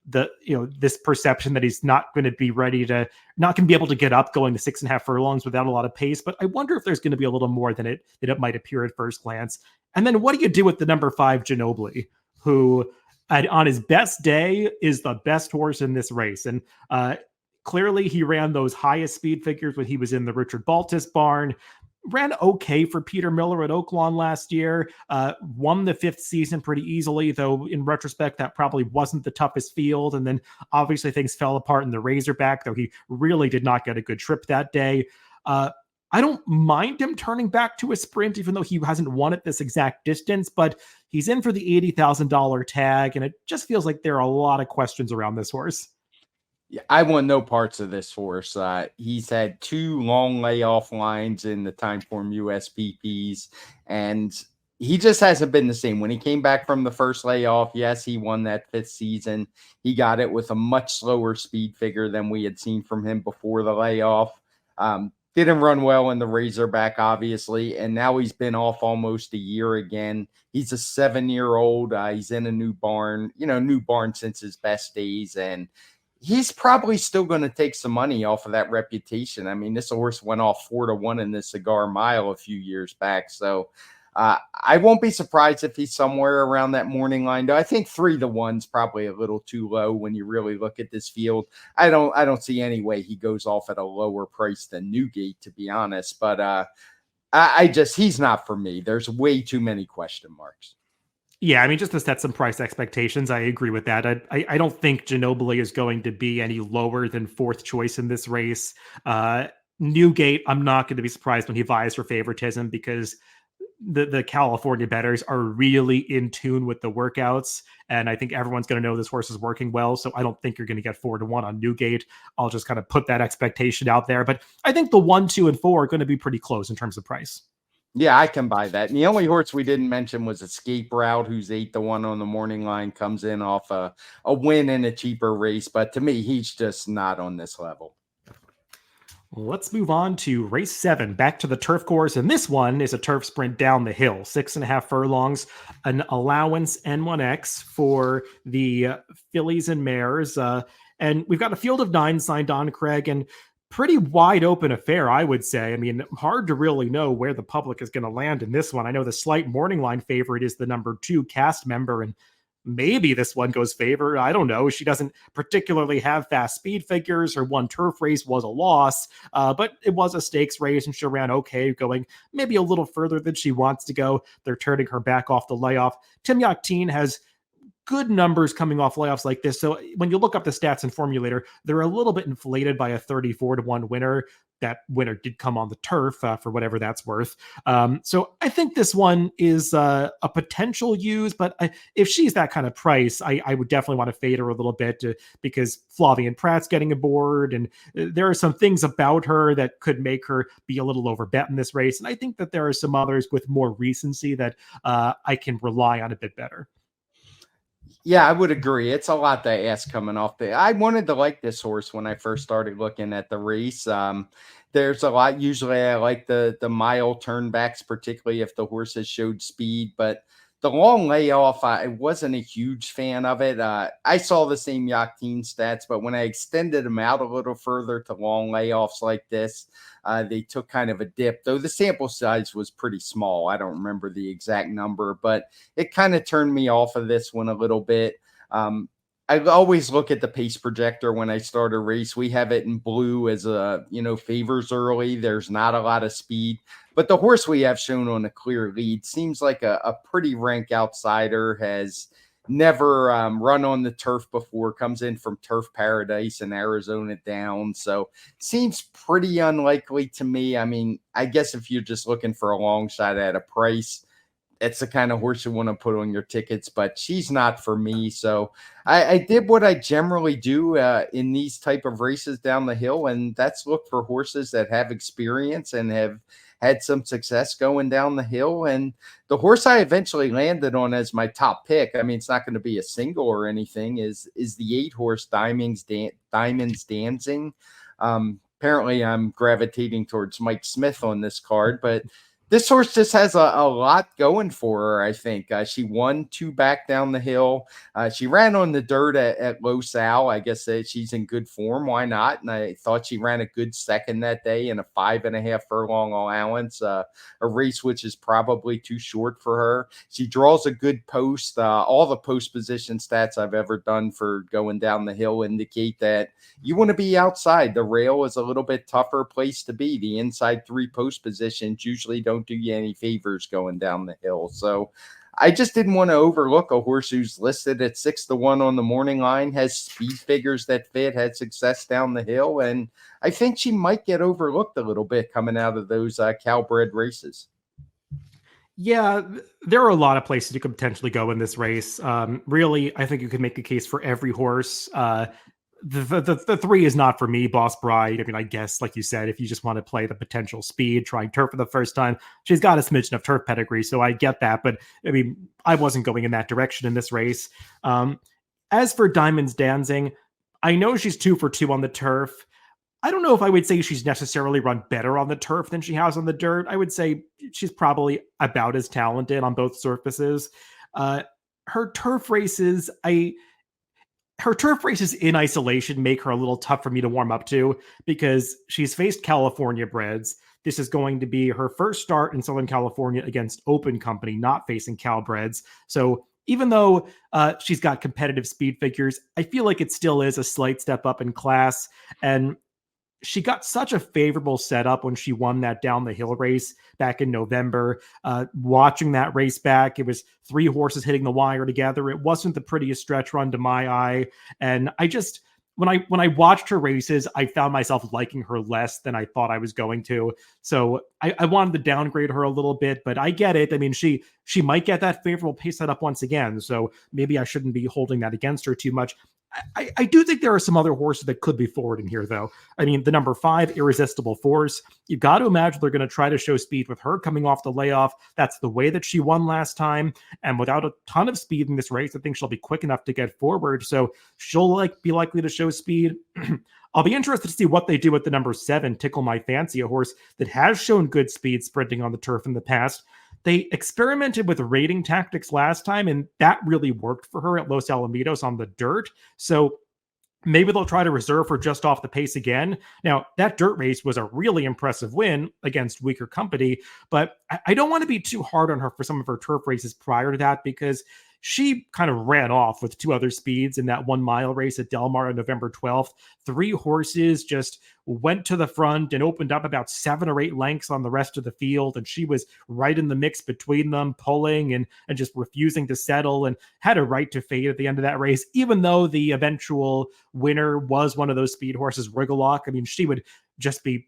this perception that he's not going to be not going to be able to get up going to 6.5 furlongs without a lot of pace. But I wonder if there's going to be a little more than it might appear at first glance. And then what do you do with the number 5 Ginobili, who on his best day is the best horse in this race? And clearly he ran those highest speed figures when he was in the Richard Baltis barn. Ran okay for Peter Miller at Oaklawn last year. Won the 5th season pretty easily, though in retrospect, that probably wasn't the toughest field. And then obviously things fell apart in the Razorback, though he really did not get a good trip that day. I don't mind him turning back to a sprint, even though he hasn't won at this exact distance, but he's in for the $80,000 tag, and it just feels like there are a lot of questions around this horse. Yeah, I want no parts of this horse. He's had 2 long layoff lines in the TimeformUS PPs, and he just hasn't been the same. When he came back from the first layoff, yes, he won that 5th season. He got it with a much slower speed figure than we had seen from him before the layoff. Didn't run well in the Razorback, obviously, and now he's been off almost a year again. He's a 7-year-old. He's in a new barn, new barn since his best days, and he's probably still going to take some money off of that reputation. I mean, this horse went off 4-1 in the Cigar Mile a few years back, so I won't be surprised if he's somewhere around that morning line. Though I think 3-1's probably a little too low when you really look at this field. I don't see any way he goes off at a lower price than Newgate, to be honest. But he's not for me. There's way too many question marks. Yeah, I mean, just to set some price expectations, I agree with that. I don't think Ginobili is going to be any lower than 4th choice in this race. Newgate, I'm not going to be surprised when he vies for favoritism, because the California bettors are really in tune with the workouts, and I think everyone's going to know this horse is working well. So I don't think you're going to get 4-1 on Newgate. I'll just kind of put that expectation out there, but I think the 1, 2, and 4 are going to be pretty close in terms of price. Yeah, I can buy that. And the only horse we didn't mention was Escape Route, who's 8-1 on the morning line, comes in off a win in a cheaper race. But to me, he's just not on this level. Let's move on to race 7, back to the turf course. And this one is a turf sprint down the hill, 6.5 furlongs, an allowance N1X for the fillies and mares. And we've got a field of 9 signed on, Craig, and pretty wide open affair, I would say. I mean, hard to really know where the public is going to land in this one. I know the slight morning line favorite is the number 2 cast member, and maybe this one goes favor. I don't know. She doesn't particularly have fast speed figures. Her one turf race was a loss, but it was a stakes race, and she ran okay, going maybe a little further than she wants to go. They're turning her back off the layoff. Tim Yakteen has good numbers coming off layoffs like this. So when you look up the stats in Formulator, they're a little bit inflated by a 34-1 winner. That winner did come on the turf for whatever that's worth. So I think this one is a potential use, but if she's that kind of price, I would definitely want to fade her a little bit because Flavian Pratt's getting aboard, and there are some things about her that could make her be a little overbet in this race. And I think that there are some others with more recency that I can rely on a bit better. Yeah, I would agree. It's a lot to ask coming off the. I wanted to like this horse when I first started looking at the race. There's a lot. Usually, I like the mile turnbacks, particularly if the horse has showed speed. But the long layoff, I wasn't a huge fan of it. I saw the same Yakteen stats, but when I extended them out a little further to long layoffs like this, they took kind of a dip, though the sample size was pretty small. I don't remember the exact number, but it kind of turned me off of this one a little bit. I always look at the pace projector when I start a race. We have it in blue as favors early. There's not a lot of speed, but the horse we have shown on a clear lead seems like a pretty rank outsider, has never run on the turf before, comes in from Turf Paradise in Arizona down. So seems pretty unlikely to me. I mean, I guess if you're just looking for a long shot at a price, it's the kind of horse you want to put on your tickets, but she's not for me. So I did what I generally do in these type of races down the hill, and that's look for horses that have experience and have had some success going down the hill. And the horse I eventually landed on as my top pick, I mean, it's not going to be a single or anything, is the 8-horse Diamonds Dancing. Apparently, I'm gravitating towards Mike Smith on this card, but this horse just has a lot going for her, I think. She won 2 back down the hill. She ran on the dirt at Los Al. I guess she's in good form. Why not? And I thought she ran a good second that day in a 5.5 furlong allowance, a race which is probably too short for her. She draws a good post. All the post position stats I've ever done for going down the hill indicate that you want to be outside. The rail is a little bit tougher place to be. The inside 3 post positions usually don't do you any favors going down the hill. So I just didn't want to overlook a horse who's listed at 6-1 on the morning line, has speed figures that fit, had success down the hill, and I think she might get overlooked a little bit coming out of those Calbred races. Yeah, there are a lot of places you could potentially go in this race. Really, I think you could make a case for every horse. The 3 is not for me, Boss Bride. I mean, I guess, like you said, if you just want to play the potential speed, trying turf for the first time, she's got a smidgen of turf pedigree, so I get that. But I mean, I wasn't going in that direction in this race. As for Diamonds Dancing, I know she's 2 for 2 on the turf. I don't know if I would say she's necessarily run better on the turf than she has on the dirt. I would say she's probably about as talented on both surfaces. Her turf races, her turf races in isolation make her a little tough for me to warm up to because she's faced California breds. This is going to be her first start in Southern California against open company, not facing Calbreds. So even though she's got competitive speed figures, I feel like it still is a slight step up in class. And she got such a favorable setup when she won that down the hill race back in November. Watching that race back, it was 3 horses hitting the wire together. It wasn't the prettiest stretch run to my eye. And I just, when I watched her races, I found myself liking her less than I thought I was going to. So I wanted to downgrade her a little bit, but I get it. I mean, she might get that favorable pace setup once again. So maybe I shouldn't be holding that against her too much. I do think there are some other horses that could be forward in here, though. I mean, the number 5, Irresistible Force. You've got to imagine they're going to try to show speed with her coming off the layoff. That's the way that she won last time. And without a ton of speed in this race, I think she'll be quick enough to get forward. So she'll be likely to show speed. I'll be interested to see what they do with the number 7, Tickle My Fancy, a horse that has shown good speed sprinting on the turf in the past. They experimented with rating tactics last time, and that really worked for her at Los Alamitos on the dirt. So maybe they'll try to reserve her just off the pace again. Now, that dirt race was a really impressive win against weaker company, but I don't want to be too hard on her for some of her turf races prior to that because she kind of ran off with 2 other speeds in that 1 mile race at Del Mar on November 12th. 3 horses just went to the front and opened up about 7 or 8 lengths on the rest of the field. And she was right in the mix between them, pulling and just refusing to settle, and had a right to fade at the end of that race, even though the eventual winner was one of those speed horses, Rigolock. I mean, she would just be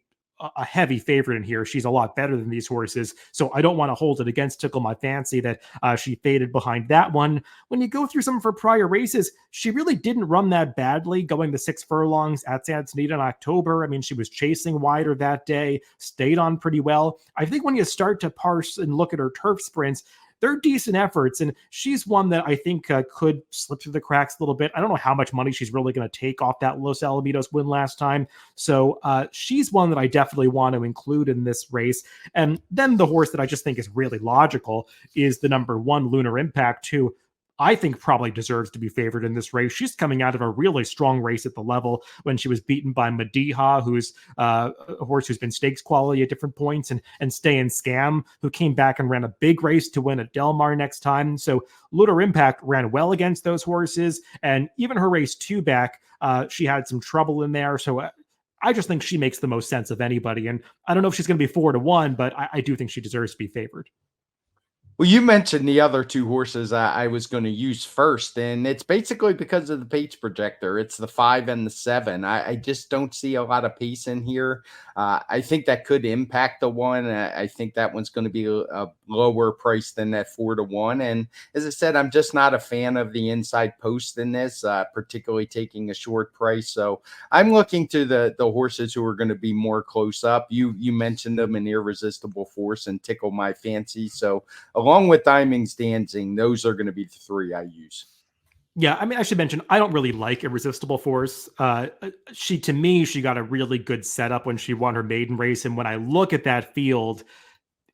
a heavy favorite in here. She's a lot better than these horses. So I don't want to hold it against Tickle My Fancy that she faded behind that one. When you go through some of her prior races, she really didn't run that badly going the 6 furlongs at Santa Anita in October. I mean, she was chasing wider that day, stayed on pretty well. I think when you start to parse and look at her turf sprints, they're decent efforts, and she's one that I think could slip through the cracks a little bit. I don't know how much money she's really going to take off that Los Alamitos win last time, so she's one that I definitely want to include in this race. And then the horse that I just think is really logical is the number 1, Lunar Impact, who I think probably deserves to be favored in this race. She's coming out of a really strong race at the level when she was beaten by Mediha, who's a horse who's been stakes quality at different points, and Stay and Scam, who came back and ran a big race to win at Del Mar next time. So Lunar Impact ran well against those horses, and even her race 2 back, she had some trouble in there. So I just think she makes the most sense of anybody. And I don't know if she's going to be 4-1, but I do think she deserves to be favored. Well, you mentioned the other two horses I was going to use first, and it's basically because of the pace projector. It's the 5 and the 7. I just don't see a lot of pace in here. I think that could impact the one. I think that one's going to be a lower price than that 4-1. And as I said, I'm just not a fan of the inside post in this, particularly taking a short price. So I'm looking to the horses who are going to be more close up. You mentioned them, an Irresistible Force and Tickle My Fancy. So along with Diamond's Dancing, those are going to be the three I use. Yeah, I mean, I should mention I don't really like Irresistible Force. To me, she got a really good setup when she won her maiden race, and when I look at that field,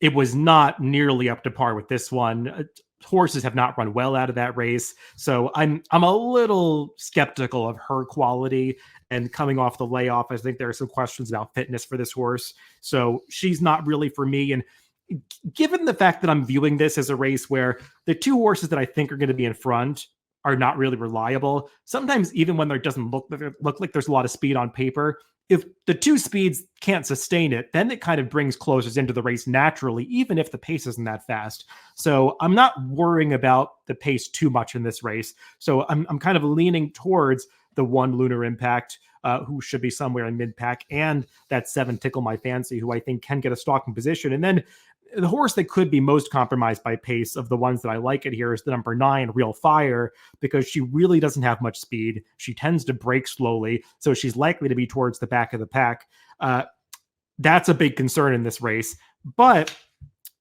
it was not nearly up to par with this one. Horses have not run well out of that race, so I'm a little skeptical of her quality. And coming off the layoff, I think there are some questions about fitness for this horse, so she's not really for me. And given the fact that I'm viewing this as a race where the two horses that I think are going to be in front are not really reliable, sometimes even when there doesn't look like there's a lot of speed on paper, if the two speeds can't sustain it, then it kind of brings closers into the race naturally, even if the pace isn't that fast. So I'm not worrying about the pace too much in this race. So I'm kind of leaning towards the 1 Lunar Impact, who should be somewhere in mid pack, and that 7 Tickle My Fancy, who I think can get a stalking position. And then the horse that could be most compromised by pace of the ones that I like it here is the number 9, Real Fire, because she really doesn't have much speed. She tends to break slowly, so she's likely to be towards the back of the pack. That's a big concern in this race. But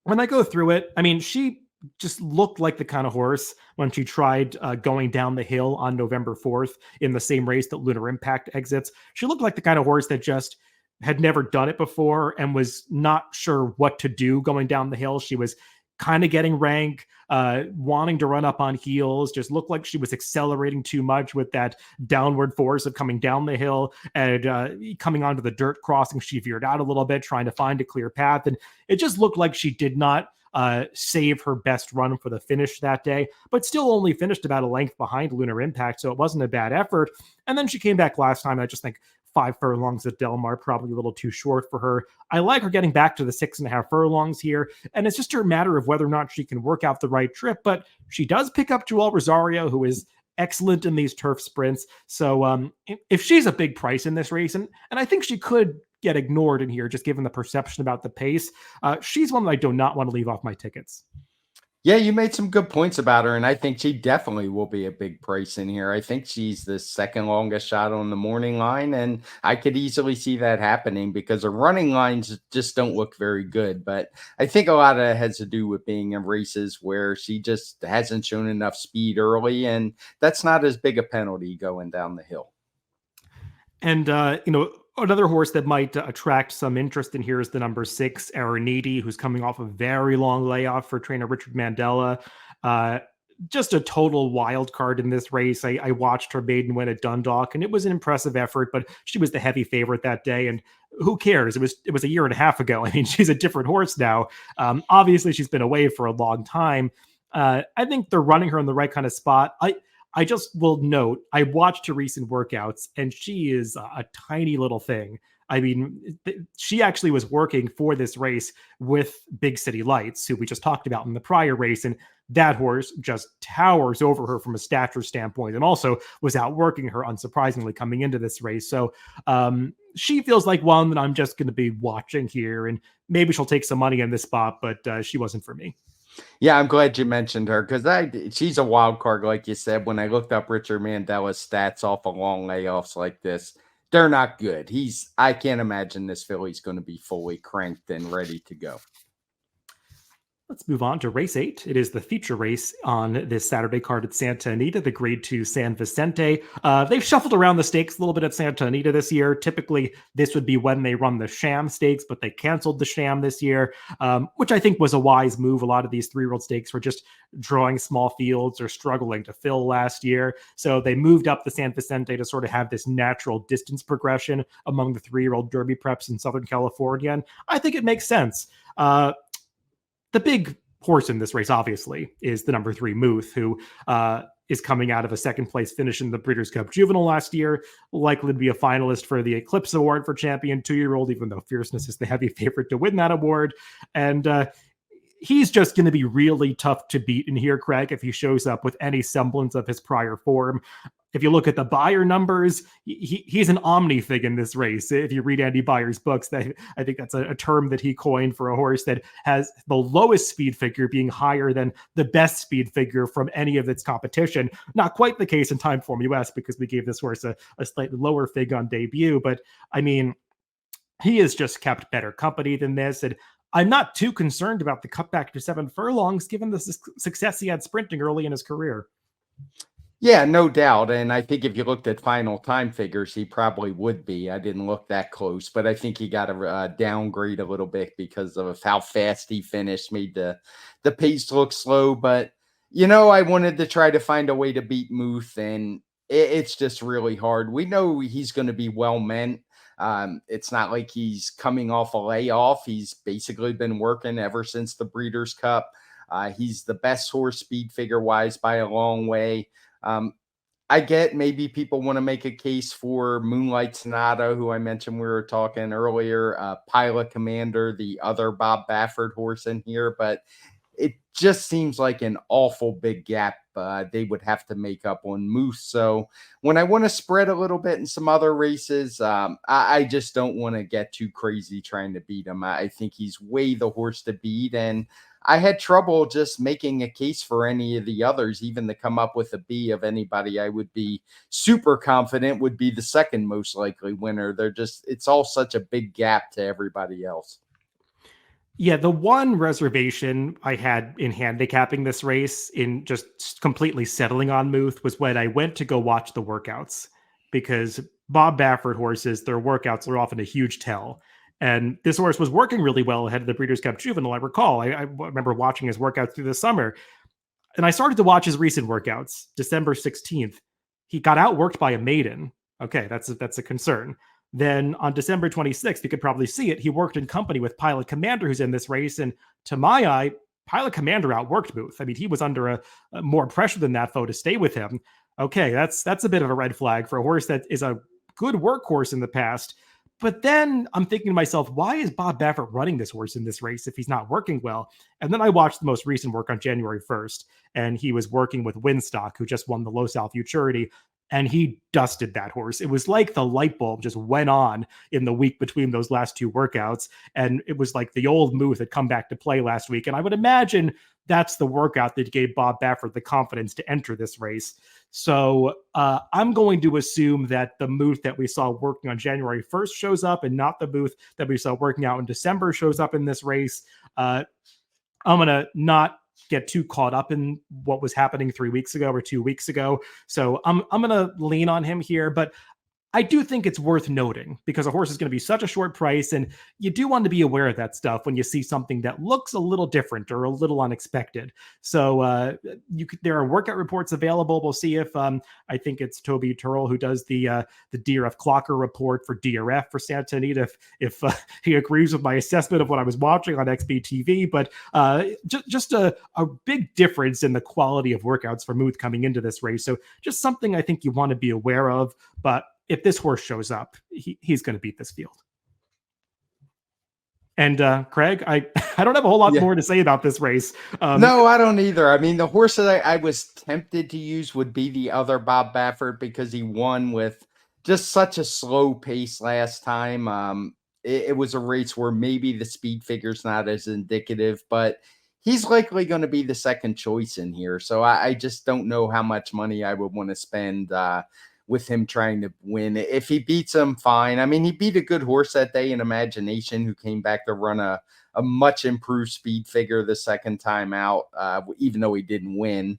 when I go through it, I mean, she just looked like the kind of horse when she tried going down the hill on November 4th in the same race that Lunar Impact exits. She looked like the kind of horse that just had never done it before and was not sure what to do going down the hill. She was kind of getting rank, wanting to run up on heels, just looked like she was accelerating too much with that downward force of coming down the hill and coming onto the dirt crossing. She veered out a little bit, trying to find a clear path. And it just looked like she did not save her best run for the finish that day, but still only finished about a length behind Lunar Impact. So it wasn't a bad effort. And then she came back last time. I just think 5 furlongs at Del Mar, probably a little too short for her. I like her getting back to the 6.5 furlongs here. And it's just a matter of whether or not she can work out the right trip. But she does pick up Joel Rosario, who is excellent in these turf sprints. So if she's a big price in this race, and I think she could get ignored in here, just given the perception about the pace, she's one that I do not want to leave off my tickets. Yeah, you made some good points about her, and I think she definitely will be a big price in here. I think she's the second longest shot on the morning line, and I could easily see that happening because her running lines just don't look very good. But I think a lot of it has to do with being in races where she just hasn't shown enough speed early, and that's not as big a penalty going down the hill. And, another horse that might attract some interest in here is the number 6, Araniti, who's coming off a very long layoff for trainer Richard Mandela. Just a total wild card in this race. I watched her maiden win at Dundalk, and it was an impressive effort, but she was the heavy favorite that day. And who cares? It was a year and a half ago. I mean, she's a different horse now. Obviously, she's been away for a long time. I think they're running her in the right kind of spot. I just will note, I watched her recent workouts, and she is a tiny little thing. I mean, she actually was working for this race with Big City Lights, who we just talked about in the prior race, and that horse just towers over her from a stature standpoint, and also was outworking her, unsurprisingly, coming into this race. So she feels like one that I'm just going to be watching here, and maybe she'll take some money in this spot, but she wasn't for me. Yeah, I'm glad you mentioned her because she's a wild card, like you said. When I looked up Richard Mandela's stats off of long layoffs like this, they're not good. I can't imagine this filly's going to be fully cranked and ready to go. Let's move on to race 8. It is the feature race on this Saturday card at Santa Anita, the Grade 2 San Vicente. They've shuffled around the stakes a little bit at Santa Anita this year. Typically, this would be when they run the sham stakes, but they canceled the sham this year, which I think was a wise move. A lot of these 3-year-old stakes were just drawing small fields or struggling to fill last year. So they moved up the San Vicente to sort of have this natural distance progression among the 3-year-old Derby preps in Southern California. And I think it makes sense. The big horse in this race, obviously, is the number 3 Muth, who is coming out of a second place finish in the Breeders' Cup Juvenile last year, likely to be a finalist for the Eclipse Award for champion 2-year-old, even though Fierceness is the heavy favorite to win that award. And he's just going to be really tough to beat in here, Craig, if he shows up with any semblance of his prior form. If you look at the Beyer numbers, he's an omni-fig in this race. If you read Andy Beyer's books, that I think that's a term that he coined for a horse that has the lowest speed figure being higher than the best speed figure from any of its competition. Not quite the case in TimeformUS because we gave this horse a slightly lower fig on debut, but I mean, he has just kept better company than this. And I'm not too concerned about the cutback to 7 furlongs given the success he had sprinting early in his career. Yeah, no doubt. And I think if you looked at final time figures, he probably would be. I didn't look that close, but I think he got a downgrade a little bit because of how fast he finished, made the pace look slow. But, I wanted to try to find a way to beat Muth, and it's just really hard. We know he's going to be well meant. It's not like he's coming off a layoff. He's basically been working ever since the Breeders' Cup. He's the best horse speed figure wise by a long way. I get maybe people want to make a case for Moonlight Sonata, who I mentioned we were talking earlier, Pilot Commander, the other Bob Baffert horse in here, but it just seems like an awful big gap they would have to make up on Moose. So when I want to spread a little bit in some other races, I just don't want to get too crazy trying to beat him. I think he's way the horse to beat, and I had trouble just making a case for any of the others, even to come up with a B of anybody I would be super confident would be the second most likely winner. It's all such a big gap to everybody else. Yeah, the one reservation I had in handicapping this race, in just completely settling on Muth, was when I went to go watch the workouts, because Bob Baffert horses, their workouts are often a huge tell. And this horse was working really well ahead of the Breeders' Cup Juvenile. I recall, I remember watching his workouts through the summer, and I started to watch his recent workouts. December 16th, he got outworked by a Maiden. Okay, that's a concern. Then on December 26th, you could probably see it, he worked in company with Pilot Commander, who's in this race. And to my eye, Pilot Commander outworked Booth. I mean, he was under a more pressure than that foe to stay with him. Okay, that's a bit of a red flag for a horse that is a good workhorse in the past. But then I'm thinking to myself, why is Bob Baffert running this horse in this race if he's not working well? And then I watched the most recent work on January 1st, and he was working with Winstock, who just won the Low Futurity, and he dusted that horse. It was like the light bulb just went on in the week between those last two workouts, and it was like the old Muth had come back to play last week. And I would imagine that's the workout that gave Bob Baffert the confidence to enter this race. So I'm going to assume that the Muth that we saw working on January 1st shows up, and not the Muth that we saw working out in December shows up in this race. I'm going to not get too caught up in what was happening 3 weeks ago or 2 weeks ago. So I'm going to lean on him here, but I do think it's worth noting because a horse is going to be such a short price, and you do want to be aware of that stuff when you see something that looks a little different or a little unexpected. So there are workout reports available. We'll see if I think it's Toby Turrell who does the DRF Clocker report for DRF for Santa Anita, if he agrees with my assessment of what I was watching on XBTV. But just a big difference in the quality of workouts for Muth coming into this race. So just something I think you want to be aware of. But if this horse shows up, he's going to beat this field. And Craig, I don't have a whole lot more to say about this race. No, I don't either. I mean, the horse that I was tempted to use would be the other Bob Baffert because he won with just such a slow pace last time. It was a race where maybe the speed figure's not as indicative, but he's likely going to be the second choice in here. So I just don't know how much money I would want to spend with him trying to win. If he beats him, fine. I mean, he beat a good horse that day in Imagination, who came back to run a much improved speed figure the second time out, even though he didn't win.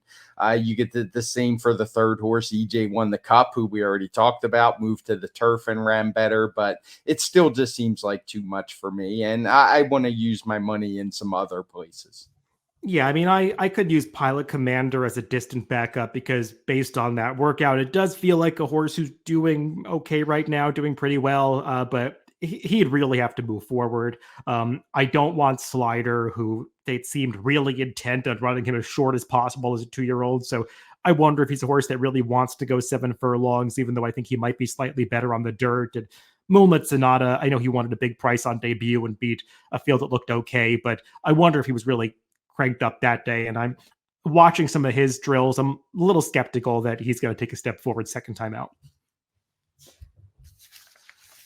You get the same for the third horse. EJ won the Cup, who we already talked about, moved to the turf and ran better, but it still just seems like too much for me. And I want to use my money in some other places. Yeah, I mean, I could use Pilot Commander as a distant backup because based on that workout, it does feel like a horse who's doing okay right now, doing pretty well, but he'd really have to move forward. I don't want Slider, who they seemed really intent on running him as short as possible as a 2-year-old. So I wonder if he's a horse that really wants to go 7 furlongs, even though I think he might be slightly better on the dirt. And Moonlit Sonata, I know he wanted a big price on debut and beat a field that looked okay, but I wonder if he was really cranked up that day. And I'm watching some of his drills. I'm a little skeptical that he's going to take a step forward second time out.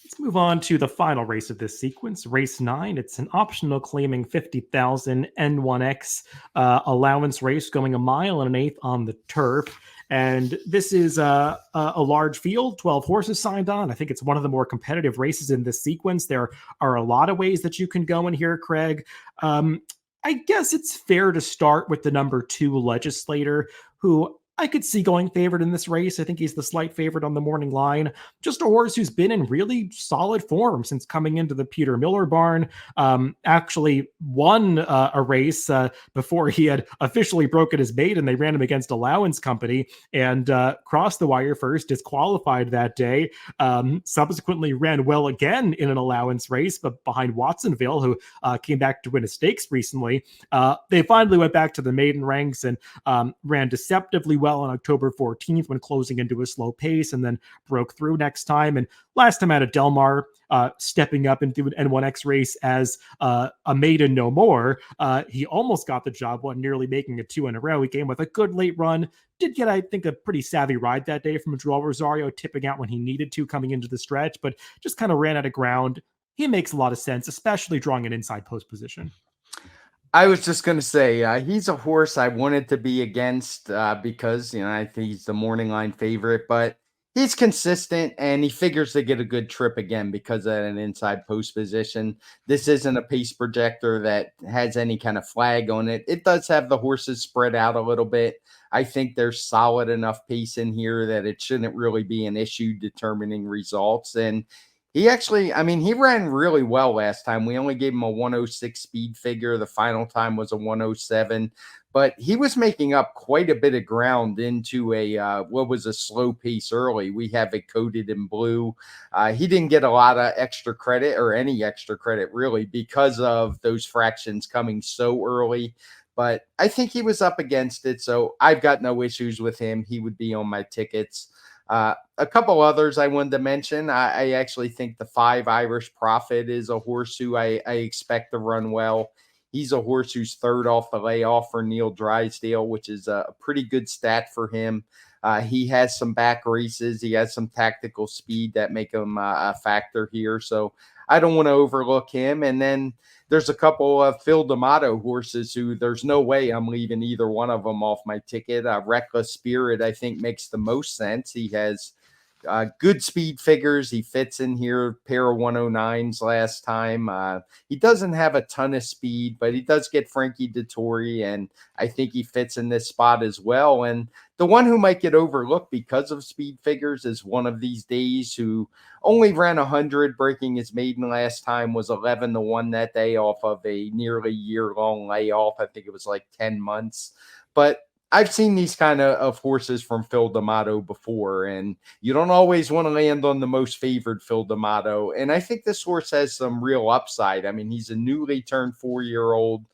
Let's move on to the final race of this sequence, race 9. It's an optional claiming 50,000 N1X allowance race going 1.1 miles on the turf. And this is a large field, 12 horses signed on. I think it's one of the more competitive races in this sequence. There are a lot of ways that you can go in here, Craig. I guess it's fair to start with the number 2 Legislator, who I could see going favored in this race. I think he's the slight favorite on the morning line. Just a horse who's been in really solid form since coming into the Peter Miller barn. Actually won a race before he had officially broken his maiden. They ran him against Allowance Company and crossed the wire first, disqualified that day. Subsequently ran well again in an allowance race, but behind Watsonville, who came back to win a stakes recently. They finally went back to the maiden ranks and ran deceptively well on October 14th when closing into a slow pace, and then broke through next time. And last time out at Del Mar, stepping up into an N1X race as a maiden no more. He almost got the job, nearly making it 2 in a row. He came with a good late run. Did get, I think, a pretty savvy ride that day from Joel Rosario, tipping out when he needed to coming into the stretch, but just kind of ran out of ground. He makes a lot of sense, especially drawing an inside post position. I was just going to say, he's a horse I wanted to be against because, I think he's the morning line favorite, but he's consistent and he figures to get a good trip again because of an inside post position. This isn't a pace projector that has any kind of flag on it. It does have the horses spread out a little bit. I think there's solid enough pace in here that it shouldn't really be an issue determining results. And he actually, he ran really well last time. We only gave him a 106 speed figure. The final time was a 107, but he was making up quite a bit of ground into what was a slow pace early. We have it coded in blue. He didn't get a lot of extra credit or any extra credit really because of those fractions coming so early. But I think he was up against it. So I've got no issues with him. He would be on my tickets. A couple others I wanted to mention. I actually think the 5 Irish Prophet is a horse who I expect to run well. He's a horse who's third off the layoff for Neil Drysdale, which is a pretty good stat for him. He has some back races. He has some tactical speed that make him a factor here. So I don't want to overlook him. And then there's a couple of Phil D'Amato horses who there's no way I'm leaving either one of them off my ticket. Reckless Spirit, I think, makes the most sense. He has good speed figures. He fits in here, pair of 109s last time. He doesn't have a ton of speed, but he does get Frankie Dettori, and I think he fits in this spot as well. And the one who might get overlooked because of speed figures is One of These Days, who only ran 100, breaking his maiden last time, was 11-1 that day off of a nearly year-long layoff. I think it was like 10 months. But I've seen these kind of horses from Phil D'Amato before, and you don't always want to land on the most favored Phil D'Amato. And I think this horse has some real upside. He's a newly turned 4-year-old.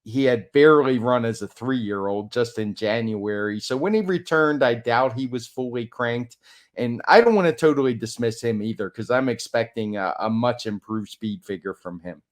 He had barely run as a 3-year-old just in January. So when he returned, I doubt he was fully cranked. And I don't want to totally dismiss him either because I'm expecting a much improved speed figure from him.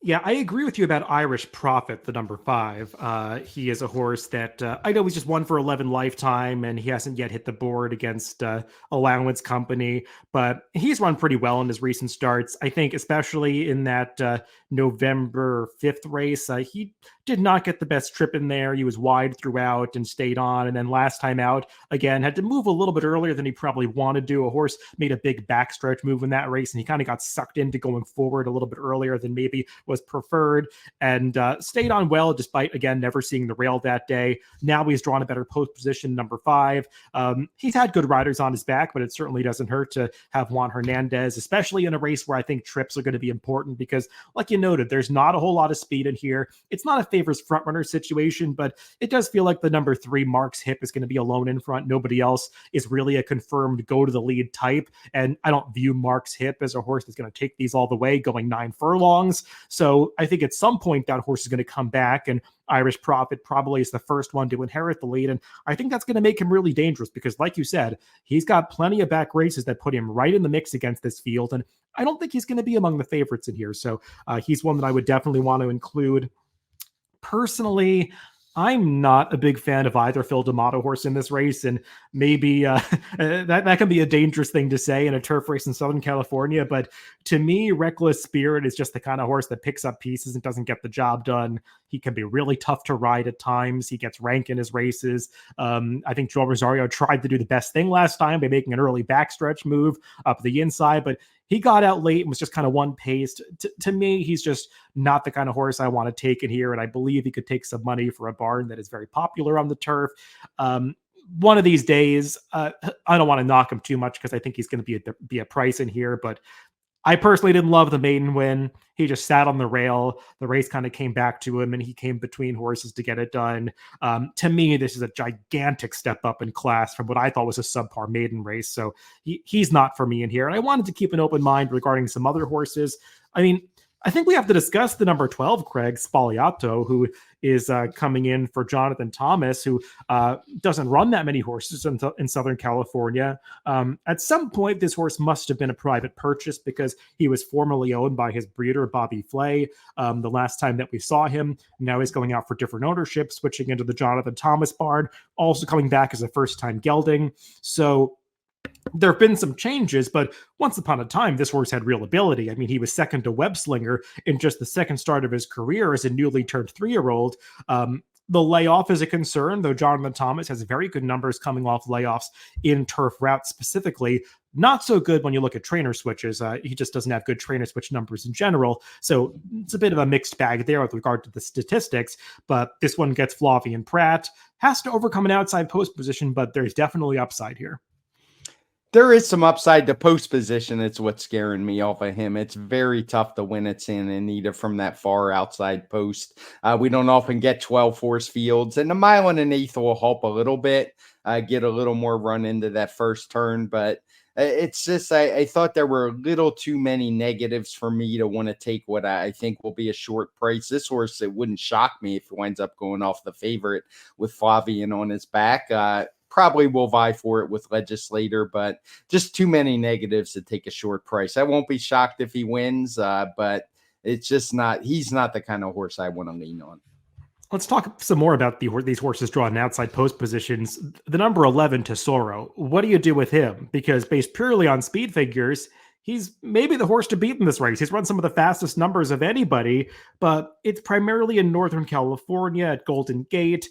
Yeah, I agree with you about Irish Prophet, the number 5. He is a horse that I know he's just 1 for 11 lifetime, and he hasn't yet hit the board against Allowance Company, but he's run pretty well in his recent starts. I think especially in that November 5th race, he did not get the best trip in there. He was wide throughout and stayed on, and then last time out, again, had to move a little bit earlier than he probably wanted to. A horse made a big backstretch move in that race, and he kind of got sucked into going forward a little bit earlier than maybe was preferred, and stayed on well despite, again, never seeing the rail that day. Now he's drawn a better post position, number 5. He's had good riders on his back, but it certainly doesn't hurt to have Juan Hernandez, especially in a race where I think trips are going to be important because, like you noted, there's not a whole lot of speed in here. It's not a favors front runner situation, but it does feel like the number 3 Mark's Hip is going to be alone in front. Nobody else is really a confirmed go to the lead type, and I don't view Mark's Hip as a horse that's going to take these all the way going 9 furlongs. So I think at some point that horse is going to come back, and Irish Prophet probably is the first one to inherit the lead. And I think that's going to make him really dangerous because, like you said, he's got plenty of back races that put him right in the mix against this field. And I don't think he's going to be among the favorites in here. So he's one that I would definitely want to include. personally, I'm not a big fan of either Phil D'Amato horse in this race, and maybe that can be a dangerous thing to say in a turf race in Southern California. But to me, Reckless Spirit is just the kind of horse that picks up pieces and doesn't get the job done. He can be really tough to ride at times. He gets rank in his races. I think Joel Rosario tried to do the best thing last time by making an early backstretch move up the inside, but he got out late and was just kind of one-paced. To me, he's just not the kind of horse I want to take in here, and I believe he could take some money for a barn that is very popular on the turf. One of these days, I don't want to knock him too much because I think he's going to be a price in here, but I personally didn't love the maiden win. He just sat on the rail. The race kind of came back to him, and he came between horses to get it done. To me, this is a gigantic step up in class from what I thought was a subpar maiden race. So he's not for me in here. And I wanted to keep an open mind regarding some other horses. I mean, I think we have to discuss the number 12, Craig Spagliato, who is coming in for Jonathan Thomas, who doesn't run that many horses in Southern California. At some point, this horse must have been a private purchase because he was formerly owned by his breeder, Bobby Flay. The last time that we saw him, now he's going out for different ownership, switching into the Jonathan Thomas barn, also coming back as a first-time gelding. So there have been some changes, but once upon a time, this horse had real ability. I mean, he was second to Webslinger in just the second start of his career as a newly turned 3-year-old. The layoff is a concern, though Jonathan Thomas has very good numbers coming off layoffs in turf routes specifically. Not so good when you look at trainer switches. He just doesn't have good trainer switch numbers in general. So it's a bit of a mixed bag there with regard to the statistics, but this one gets Flavien Prat. Has to overcome an outside post position, but there's definitely upside here. There is some upside to post position. It's what's scaring me off of him. It's very tough to win at Santa Anita from that far outside post. We don't often get 12 force fields, and the 1 1/8 will help a little bit, get a little more run into that first turn. But it's just, I thought there were a little too many negatives for me to want to take what I think will be a short price. This horse, it wouldn't shock me if it winds up going off the favorite with Flavien on his back. Probably will vie for it with Legislator, but just too many negatives to take a short price. I won't be shocked if he wins, but it's just not, he's not the kind of horse I want to lean on. Let's talk some more about these horses drawn in outside post positions. The number 11, Tesoro, what do you do with him? Because based purely on speed figures, he's maybe the horse to beat in this race. He's run some of the fastest numbers of anybody, but it's primarily in Northern California at Golden Gate.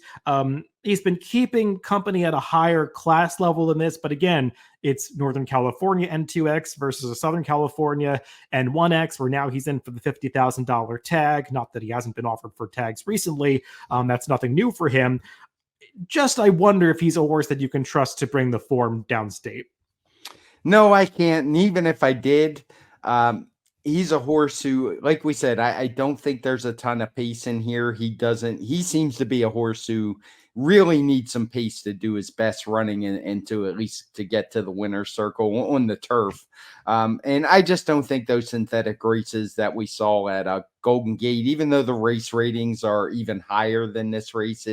He's been keeping company at a higher class level than this, but again, it's Northern California N2X versus a Southern California N1X, where now he's in for the $50,000 tag. Not that he hasn't been offered for tags recently. That's nothing new for him. Just, I wonder if he's a horse that you can trust to bring the form downstate. No, I can't. And even if I did, he's a horse who, like we said, I don't think there's a ton of pace in here. He seems to be a horse who really needs some pace to do his best running and to at least to get to the winner's circle on the turf. And I just don't think those synthetic races that we saw at Golden Gate, even though the race ratings are even higher than this race,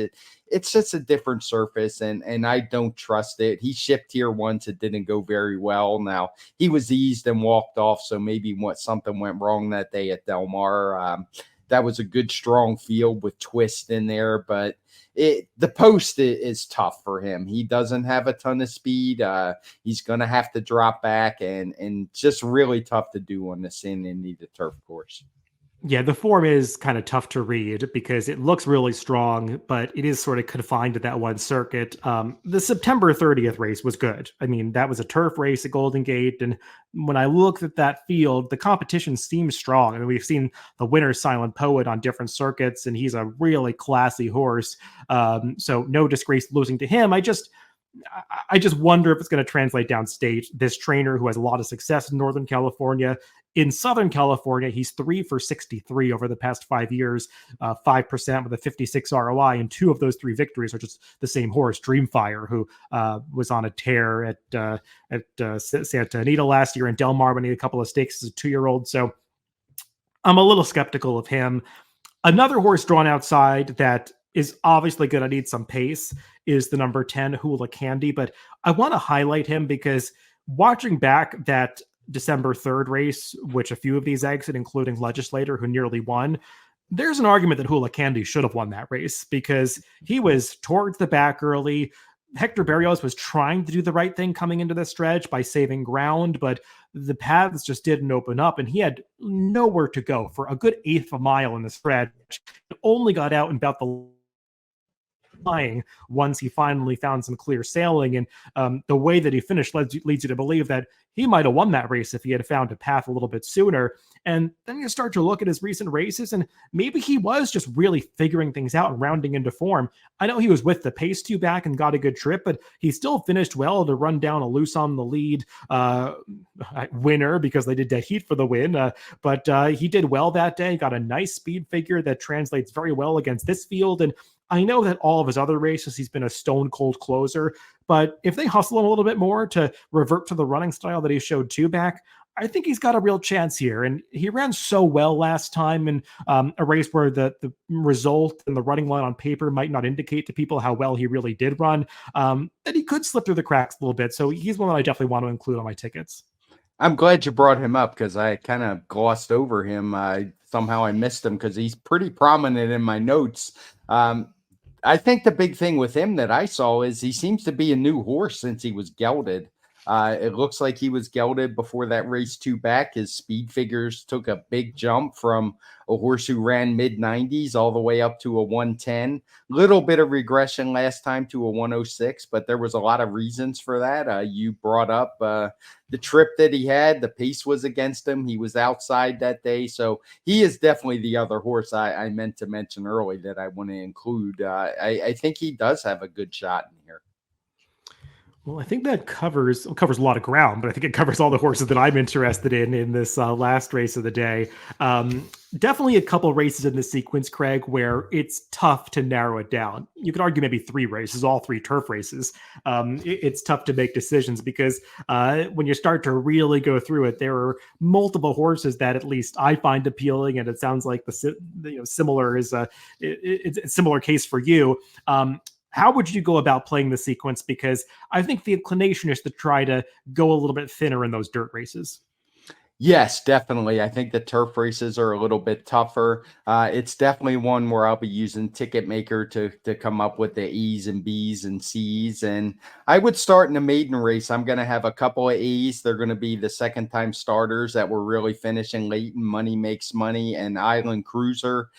it's just a different surface, and I don't trust it. He shipped here once. It didn't go very well. Now, he was eased and walked off, so maybe something went wrong that day at Del Mar. That was a good, strong field with twist in there, but the post is tough for him. He doesn't have a ton of speed. He's going to have to drop back, and just really tough to do on the Santa Anita turf course. Yeah, the form is kind of tough to read because it looks really strong, but it is sort of confined to that one circuit. The September 30th race was good. I mean, that was a turf race at Golden Gate. And when I looked at that field, the competition seems strong. I mean, we've seen the winner Silent Poet on different circuits, and he's a really classy horse. So no disgrace losing to him. I just wonder if it's going to translate downstate. This trainer who has a lot of success in Northern California. In Southern California, he's 3 for 63 over the past 5 years, 5% with a 56 ROI, and 2 of those 3 victories are just the same horse, Dreamfire, who was on a tear at Santa Anita last year, and Del Mar winning a couple of stakes as a 2-year-old. So I'm a little skeptical of him. Another horse drawn outside that is obviously going to need some pace is the number 10, Hula Candy, but I want to highlight him because watching back that December 3rd race, which a few of these exit, including Legislator, who nearly won, There's an argument that Hula Candy should have won that race because he was towards the back early. Hector Berrios was trying to do the right thing coming into the stretch by saving ground, but the paths just didn't open up, and he had nowhere to go for a good eighth of a mile in the stretch. Only got out in about the flying once he finally found some clear sailing. And the way that he finished leads you to believe that he might have won that race if he had found a path a little bit sooner. And then you start to look at his recent races, and maybe he was just really figuring things out and rounding into form. I know he was with the pace two back and got a good trip, but he still finished well to run down a loose on the lead winner because they did dead heat for the win. But he did well that day, got a nice speed figure that translates very well against this field. And I know that all of his other races, he's been a stone cold closer, but if they hustle him a little bit more to revert to the running style that he showed two back, I think he's got a real chance here. And he ran so well last time in a race where the result and the running line on paper might not indicate to people how well he really did run, that he could slip through the cracks a little bit. So he's one that I definitely want to include on my tickets. I'm glad you brought him up because I kind of glossed over him. Somehow I missed him because he's pretty prominent in my notes. I think the big thing with him that I saw is he seems to be a new horse since he was gelded. It looks like he was gelded before that race two back. His speed figures took a big jump from a horse who ran mid-90s all the way up to a 110. Little bit of regression last time to a 106, but there was a lot of reasons for that. You brought up the trip that he had. The pace was against him. He was outside that day. So he is definitely the other horse I meant to mention early that I want to include. I think he does have a good shot in here. Well, I think that covers a lot of ground, but I think it covers all the horses that I'm interested in this last race of the day. Definitely a couple races in this sequence, Craig, where it's tough to narrow it down. You could argue maybe three races, all three turf races. It's tough to make decisions because when you start to really go through it, there are multiple horses that at least I find appealing, and it sounds like similar is it's a similar case for you. How would you go about playing the sequence? Because I think the inclination is to try to go a little bit thinner in those dirt races. Yes, definitely. I think the turf races are a little bit tougher. It's definitely one where I'll be using Ticket Maker to come up with the E's and B's and C's. And I would start in the maiden race. I'm going to have a couple of A's. They're going to be the second time starters that were really finishing late in Money Makes Money and Island Cruiser.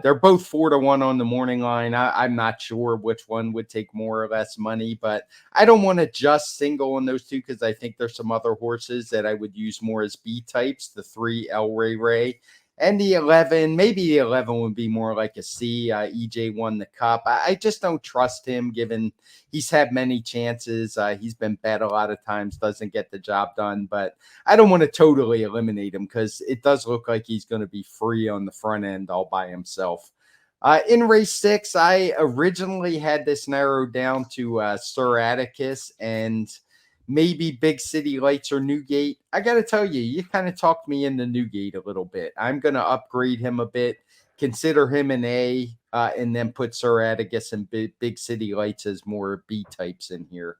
They're both 4-1 on the morning line. I'm not sure which one would take more or less money, but I don't want to just single on those two because I think there's some other horses that I would use more as B types, the 3 El Ray, and the 11. Maybe the 11 would be more like a C. EJ won the Cup. I just don't trust him given he's had many chances. He's been bet a lot of times, doesn't get the job done, but I don't want to totally eliminate him because it does look like he's going to be free on the front end all by himself. In race 6, I originally had this narrowed down to Sir Atticus and maybe Big City Lights or Newgate. I got to tell you, you kind of talked me into Newgate a little bit. I'm going to upgrade him a bit, consider him an A, and then put Sir Atticus and Big City Lights as more B types in here.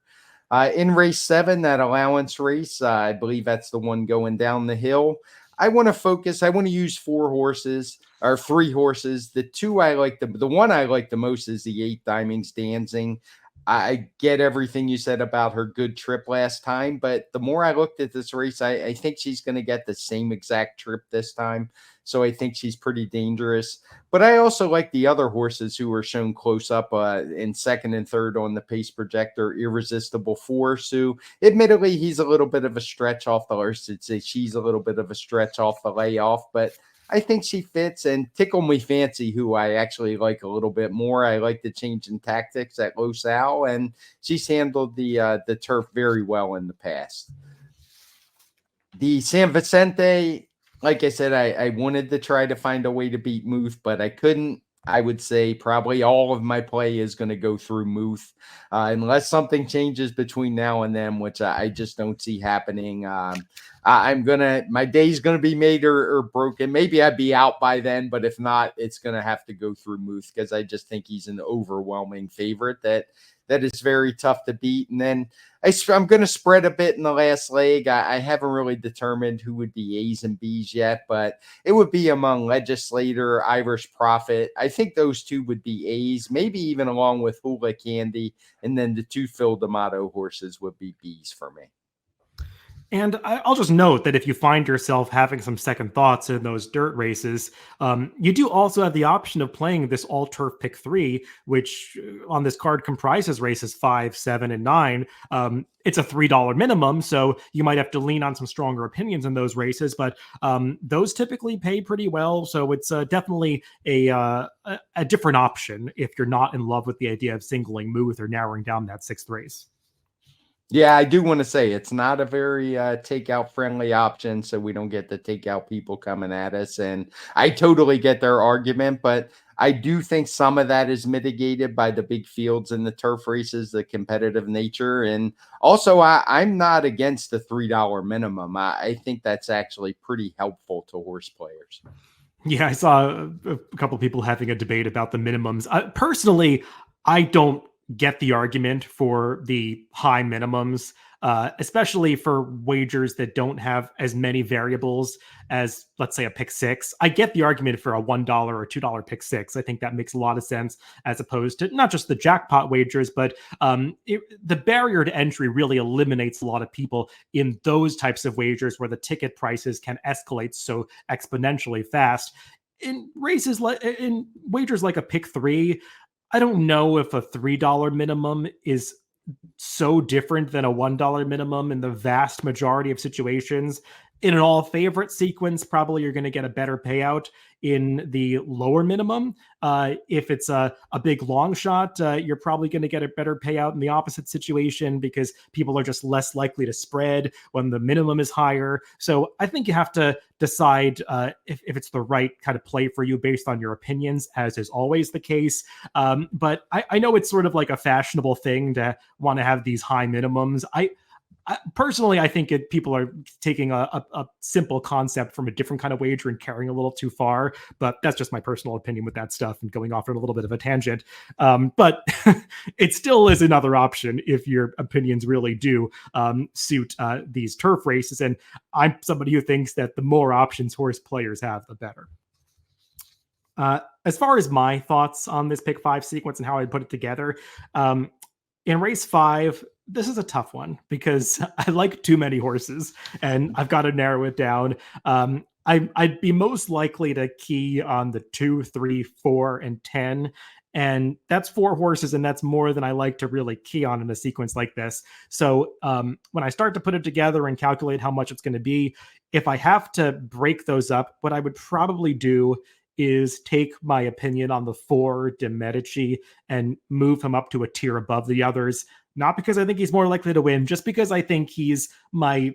In race 7, that allowance race, I believe that's the one going down the hill. I want to focus. I want to use 4 horses or 3 horses. The two I like, the one I like the most is the 8 Diamonds Dancing. I get everything you said about her good trip last time, but the more I looked at this race, I think she's going to get the same exact trip this time. So I think she's pretty dangerous. But I also like the other horses who were shown close up in second and third on the pace projector. Irresistible Force, who admittedly he's a little bit of a stretch off the, or say she's a little bit of a stretch off the layoff, but I think she fits. And Tickle Me Fancy, who I actually like a little bit more. I like the change in tactics at Los Al, and she's handled the turf very well in the past. The San Vicente, like I said, I wanted to try to find a way to beat Muth, but I couldn't. I would say probably all of my play is going to go through Muth unless something changes between now and then, which I just don't see happening. my day's gonna be made or broken. Maybe I'd be out by then, but if not, it's gonna have to go through Muth because I just think he's an overwhelming favorite that is very tough to beat. And then I'm going to spread a bit in the last leg. I haven't really determined who would be A's and B's yet, but it would be among Legislator, Irish Prophet. I think those two would be A's, maybe even along with Hula Candy. And then the two Phil D'Amato horses would be B's for me. And I'll just note that if you find yourself having some second thoughts in those dirt races, you do also have the option of playing this all-turf pick 3, which on this card comprises races 5, 7, and 9. It's a $3 minimum, so you might have to lean on some stronger opinions in those races, but those typically pay pretty well, so it's definitely a different option if you're not in love with the idea of singling Muth or narrowing down that 6th race. Yeah, I do want to say it's not a very takeout friendly option, so we don't get the takeout people coming at us. And I totally get their argument, but I do think some of that is mitigated by the big fields and the turf races, the competitive nature. And also, I'm not against the $3 minimum. I think that's actually pretty helpful to horse players. Yeah, I saw a couple of people having a debate about the minimums. Personally, I don't get the argument for the high minimums, especially for wagers that don't have as many variables as, let's say, a pick 6. I get the argument for a $1 or $2 pick 6. I think that makes a lot of sense as opposed to not just the jackpot wagers, but the barrier to entry really eliminates a lot of people in those types of wagers where the ticket prices can escalate so exponentially fast. In wagers like a pick 3, I don't know if a $3 minimum is so different than a $1 minimum in the vast majority of situations. In an all favorite sequence, probably you're going to get a better payout in the lower minimum. If it's a big long shot, you're probably going to get a better payout in the opposite situation because people are just less likely to spread when the minimum is higher. So I think you have to decide if it's the right kind of play for you based on your opinions, as is always the case. But I know it's sort of like a fashionable thing to want to have these high minimums. Personally, I think people are taking a simple concept from a different kind of wager and carrying a little too far, but that's just my personal opinion with that stuff and going off on a little bit of a tangent. But it still is another option if your opinions really do suit these turf races. And I'm somebody who thinks that the more options horse players have, the better. As far as my thoughts on this pick 5 sequence and how I put it together, in race 5, this is a tough one because I like too many horses and I've got to narrow it down. I'd be most likely to key on the 2, 3, 4, and 10. And that's 4 horses, and that's more than I like to really key on in a sequence like this. So when I start to put it together and calculate how much it's going to be, if I have to break those up, what I would probably do is take my opinion on the 4 De Medici and move him up to a tier above the others. Not because I think he's more likely to win, just because I think he's my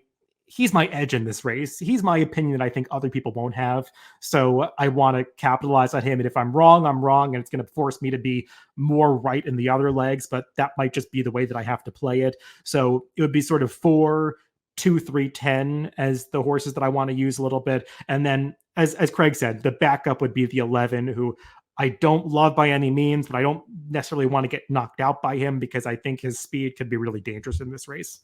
edge in this race. He's my opinion that I think other people won't have. So I want to capitalize on him. And if I'm wrong, I'm wrong. And it's going to force me to be more right in the other legs. But that might just be the way that I have to play it. So it would be sort of 4, 2, 3, 10 as the horses that I want to use a little bit. And then, as Craig said, the backup would be the 11, who I don't love by any means, but I don't necessarily want to get knocked out by him because I think his speed could be really dangerous in this race.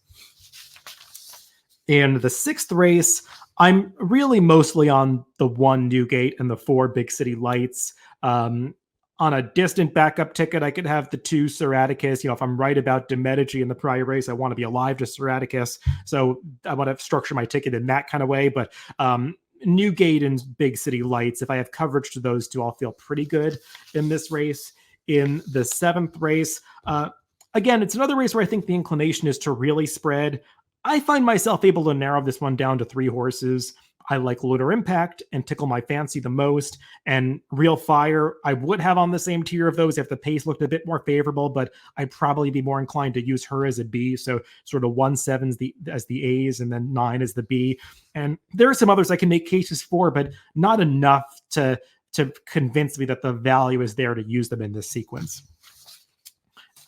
In the 6th race, I'm really mostly on the 1 Newgate and the 4 Big City Lights. On a distant backup ticket, I could have the 2 Sir Atticus. If I'm right about De Medici in the prior race, I want to be alive to Sir Atticus. So I want to structure my ticket in that kind of way. But Newgate and Big City Lights, if I have coverage to those 2, I'll feel pretty good in this race. In the 7th race, again, it's another race where I think the inclination is to really spread. I find myself able to narrow this one down to 3 horses. I like Lunar Impact and Tickle My Fancy the most, and Real Fire I would have on the same tier of those if the pace looked a bit more favorable, but I'd probably be more inclined to use her as a B, so sort of 1, 7 as the A's and then 9 as the B. And there are some others I can make cases for, but not enough to convince me that the value is there to use them in this sequence.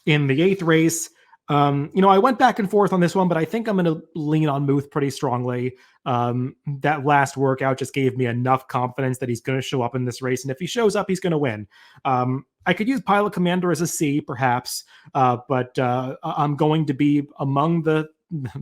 In the 8th race, I went back and forth on this one, but I think I'm going to lean on Muth pretty strongly. That last workout just gave me enough confidence that he's going to show up in this race. And if he shows up, he's going to win. I could use Pilot Commander as a C, perhaps, but I'm going to be among the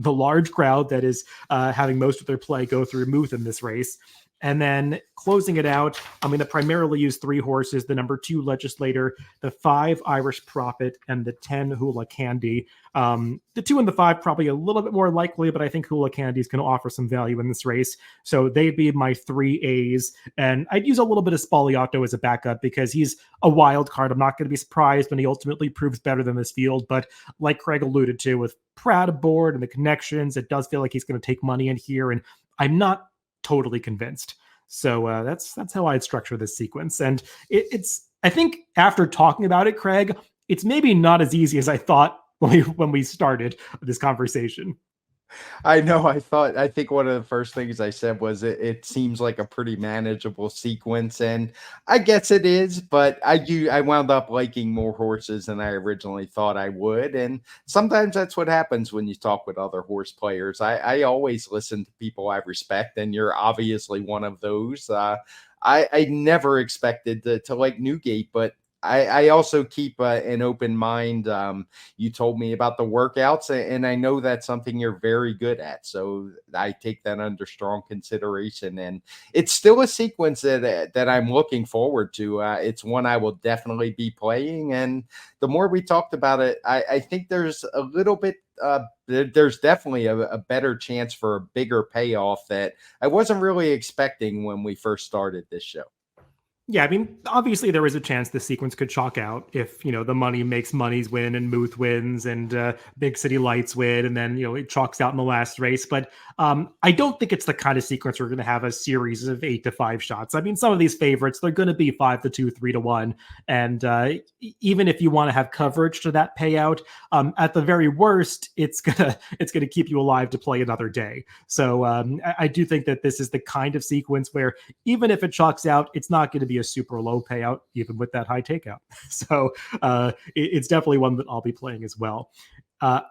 large crowd that is having most of their play go through Muth in this race. And then closing it out, I'm going to primarily use 3 horses, the number 2 Legislator, the 5 Irish Prophet, and the 10 Hula Candy. The 2 and the 5 probably a little bit more likely, but I think Hula Candy is going to offer some value in this race. So they'd be my 3 A's. And I'd use a little bit of Spogliato as a backup because he's a wild card. I'm not going to be surprised when he ultimately proves better than this field. But like Craig alluded to, with Pratt aboard and the connections, it does feel like he's going to take money in here. And I'm not totally convinced. So that's how I'd structure this sequence. And it's I think after talking about it, Craig, it's maybe not as easy as I thought when we started this conversation. I know. I think one of the first things I said was it seems like a pretty manageable sequence, and I guess it is. But I wound up liking more horses than I originally thought I would, and sometimes that's what happens when you talk with other horse players. I always listen to people I respect, and you're obviously one of those. I never expected to like Newgate, but I also keep an open mind. You told me about the workouts, and I know that's something you're very good at. So I take that under strong consideration. And it's still a sequence that I'm looking forward to. It's one I will definitely be playing. And the more we talked about it, I think there's a little bit there's definitely a better chance for a bigger payoff that I wasn't really expecting when we first started this show. Yeah, I mean, obviously there is a chance this sequence could chalk out if, the money makes monies win and Muth wins and Big City Lights win, and then, it chalks out in the last race. But I don't think it's the kind of sequence we're going to have a series of 8 to 5 shots. I mean, some of these favorites, they're going to be 5 to 2, 3 to 1. And even if you want to have coverage to that payout, at the very worst, it's gonna keep you alive to play another day. So I do think that this is the kind of sequence where even if it chalks out, it's not going to be a super low payout, even with that high takeout. So it's definitely one that I'll be playing as well.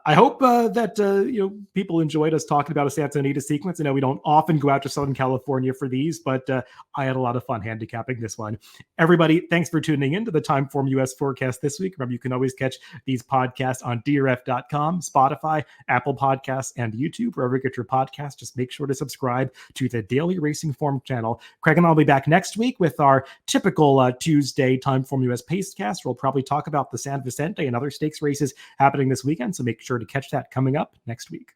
I hope that people enjoyed us talking about a Santa Anita sequence. I know we don't often go out to Southern California for these, but I had a lot of fun handicapping this one. Everybody, thanks for tuning in to the TimeformUS Forecast this week. Remember, you can always catch these podcasts on DRF.com, Spotify, Apple Podcasts, and YouTube. Wherever you get your podcast, just make sure to subscribe to the Daily Racing Form channel. Craig and I'll be back next week with our typical Tuesday TimeformUS Pacecast. We'll probably talk about the San Vicente and other stakes races happening this weekend. So make sure to catch that coming up next week.